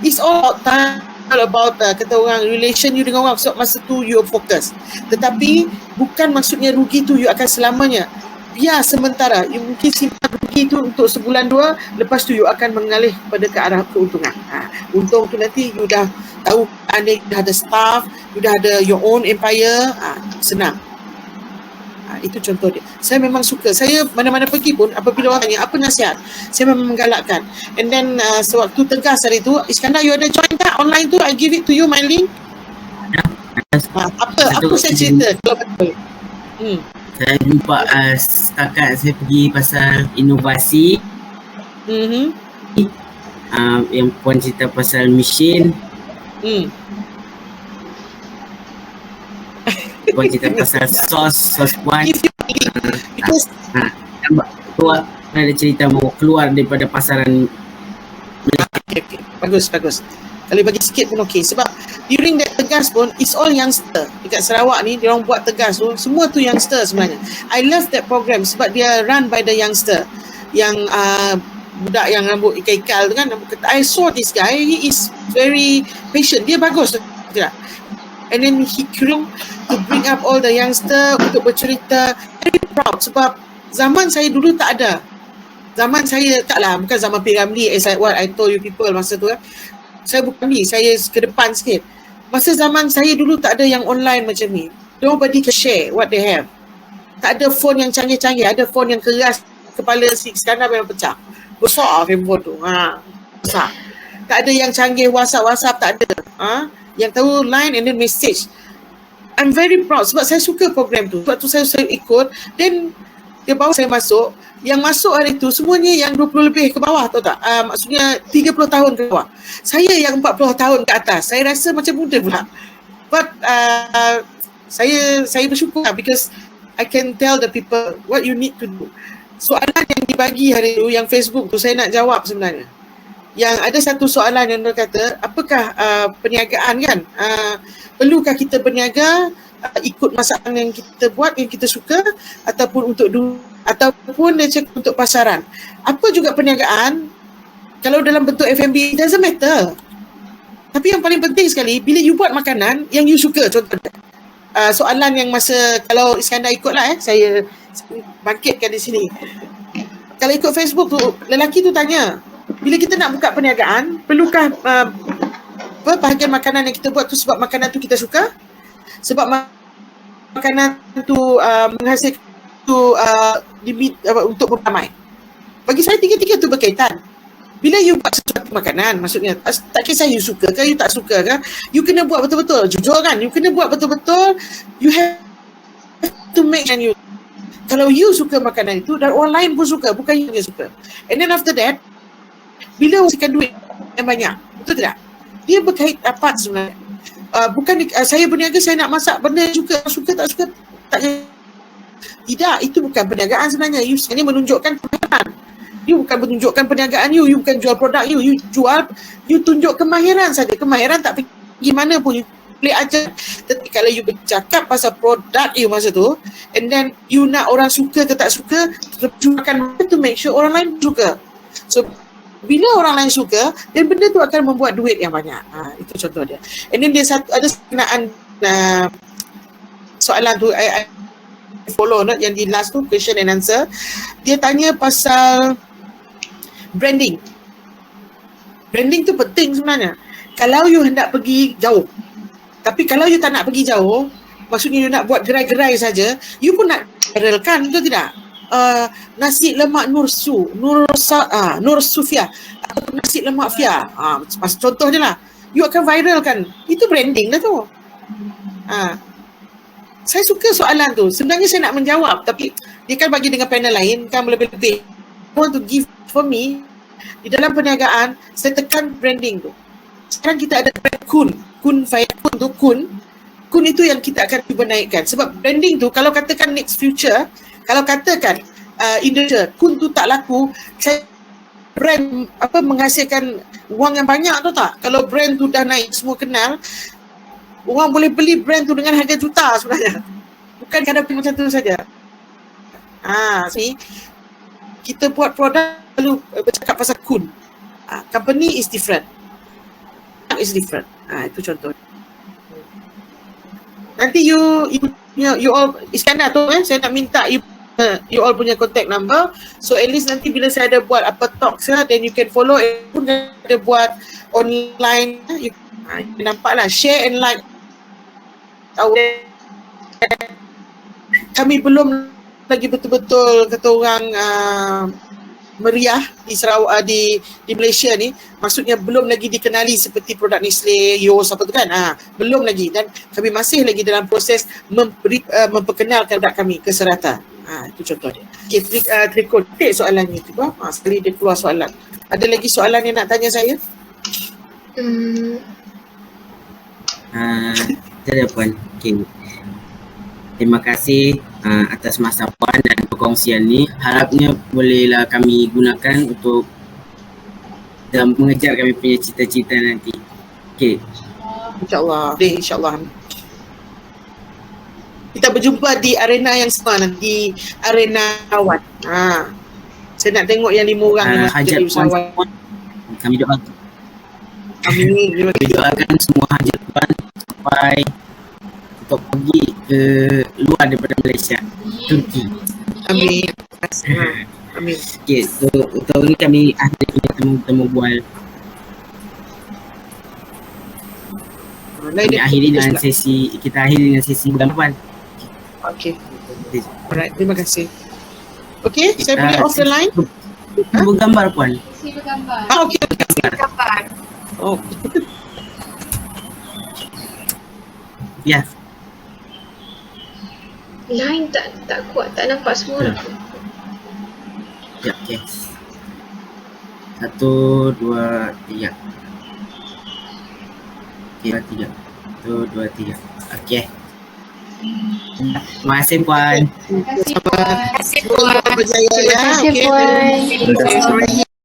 It's all about time, all about kata orang, relation you dengan orang. So masa tu you fokus. Tetapi bukan maksudnya rugi tu you akan selamanya. Biar sementara, you mungkin simpan rugi tu untuk sebulan dua, lepas tu you akan mengalih kepada ke arah keuntungan. Untung tu nanti you dah tahu, you dah ada staff, you dah ada your own empire, senang. Itu contoh dia. Saya memang suka. Saya mana-mana pergi pun, apabila orang tanya apa nasihat, saya memang menggalakkan. And then sewaktu Tegas hari tu, Iskandar, you ada join tak online tu? I give it to you, my link. Apa saya cerita kalau betul? Saya jumpa setakat saya pergi pasal inovasi. Yang Puan cerita pasal mesin. Puan cerita pasal sos Puan. Puan ada cerita mau keluar daripada pasaran. Okay. Bagus. Kalau bagi sikit pun okey. Sebab during that Tegas pun, it's all youngster. Dekat Sarawak ni, dia orang buat Tegas tu, semua tu youngster sebenarnya. I love that program sebab dia run by the youngster. Yang budak yang rambut ikal-ikal tu kan, I saw this guy, he is very patient, dia bagus tidak? And then he grew to bring up all the youngster untuk bercerita. Very proud sebab zaman saya dulu tak ada. Zaman saya taklah, bukan zaman P.Ramlee as what I told you people masa tu kan. Saya bukan ni, saya ke depan sikit. Masa zaman saya dulu tak ada yang online macam ni. Nobody can share what they have. Tak ada phone yang canggih-canggih, ada phone yang keras, kepala si Iskandar memang pecah. Besar handphone tu. Besar. Tak ada yang canggih WhatsApp tak ada. Yang tahu line and then message. I'm very proud sebab saya suka program tu. Sebab tu saya ikut. Then dia bawa saya masuk. Yang masuk hari tu semuanya yang 20 lebih ke bawah, tahu tak? Maksudnya 30 tahun ke bawah. Saya yang 40 tahun ke atas. Saya rasa macam muda pula. But saya bersyukur because I can tell the people what you need to do. Soalan yang dibagi hari tu, yang Facebook tu, saya nak jawab sebenarnya. Yang ada satu soalan yang dia kata, apakah perniagaan kan? Perlukah kita berniaga ikut masakan yang kita buat, yang kita suka, ataupun untuk ataupun dia cakap untuk pasaran. Apa juga perniagaan, kalau dalam bentuk F&B, it doesn't matter. Tapi yang paling penting sekali, bila you buat makanan yang you suka, contohnya. Soalan yang masa, kalau Iskandar ikutlah saya bangkitkan di sini. Kalau ikut Facebook tu, lelaki tu tanya, bila kita nak buka perniagaan, perlukah bahagian makanan yang kita buat tu sebab makanan tu kita suka? Sebab makanan tu menghasilkan tu untuk beramai. Bagi saya tiga-tiga tu berkaitan. Bila you buat sesuatu makanan, maksudnya tak kisah you suka ke, you tak suka ke, you kena buat betul-betul. Jujur kan, you kena buat betul-betul. You have to make and you. Kalau you suka makanan itu dan orang lain pun suka, bukan you yang suka. And then after that, bila menghasilkan duit yang banyak, betul tak? Dia berkait rapat sebenarnya. Bukan saya berniaga, saya nak masak benda suka tak suka tak. Tidak, itu bukan perniagaan sebenarnya. You sebenarnya menunjukkan kemahiran. You bukan menunjukkan perniagaan you bukan jual produk you tunjuk kemahiran saja. Kemahiran tak pergi mana pun, you boleh ajar. Tapi kalau you bercakap pasal produk you masa tu, and then you nak orang suka ke tak suka, perjuangkan to make sure orang lain suka. So, bila orang lain suka, dan benda tu akan membuat duit yang banyak. Itu contoh dia. And then dia ada kenaan soalan tu, I follow yang di last tu, question and answer. Dia tanya pasal branding. Branding tu penting sebenarnya. Kalau you hendak pergi jauh, tapi kalau you tak nak pergi jauh, maksudnya you nak buat gerai-gerai saja, you pun nak viralkan, betul tidak? Nasi lemak Nur Sufia atau nasi lemak Fia, contoh je lah, you akan viralkan. Itu branding dah tu. Saya suka soalan tu. Sebenarnya saya nak menjawab, tapi dia kan bagi dengan panel lain kan lebih-lebih. I want to give for me, di dalam perniagaan saya tekan branding tu. Sekarang kita ada brand Kun Fayakun tu, Kun itu yang kita akan cuba naikkan. Sebab branding tu, kalau katakan next future, kalau katakan Indonesia Kun tu tak laku, saya brand menghasilkan wang yang banyak tu tak? Kalau brand tu dah naik, semua kenal, orang boleh beli brand tu dengan harga juta sebenarnya. Bukan kadang macam tu saja. Kita buat produk lalu bercakap pasal Kun. Company is different. Is different. Itu contoh. Nanti you all Iskandar tu saya nak minta you all punya contact number. So at least nanti bila saya ada buat apa talks then you can follow. Pun ada buat online, you nampaklah share and like. Kami belum lagi betul-betul kata orang meriah di Sarawak, di Malaysia ni, maksudnya belum lagi dikenali seperti produk Nestle, Yos apa tu kan, belum lagi, dan kami masih lagi dalam proses memperkenalkan produk kami ke serata. Itu contoh dia. Okay, trikotik soalannya tu. Sekali dia keluar soalan. Ada lagi soalan yang nak tanya saya? Tak ada Puan. Okay. Terima kasih atas masa Puan dan perkongsian ni. Harapnya bolehlah kami gunakan untuk dalam mengejar kami punya cita-cita nanti. Okay. InsyaAllah. InsyaAllah. Kita berjumpa di arena yang sama nanti, di arena kawan. Saya nak tengok yang 5 orang ni masuk Hajat jadi puan usahawan. semua, kami doakan. Amin. Terima Kami kasih. doakan semua hajat puan sampai untuk pergi ke luar daripada Malaysia, Turki. Amin. Amin. Okey, so untuk ni kami akhiri temu bual. Kami akhiri dengan sesi, kita akhiri dengan sesi bulan puan. Okey. Alright, terima kasih. Okey, saya boleh off the line? Bergambar puan. Okey. Gambar. Oh. Ya. Line tak kuat, tak nampak semua. Ya, okey. 1, 2, 3. Okey, 3. 1, 2, 3. Okey. Terima kasih puan. Terima kasih. Berjaya ya. Terima kasih Okey. puan. Terima kasih.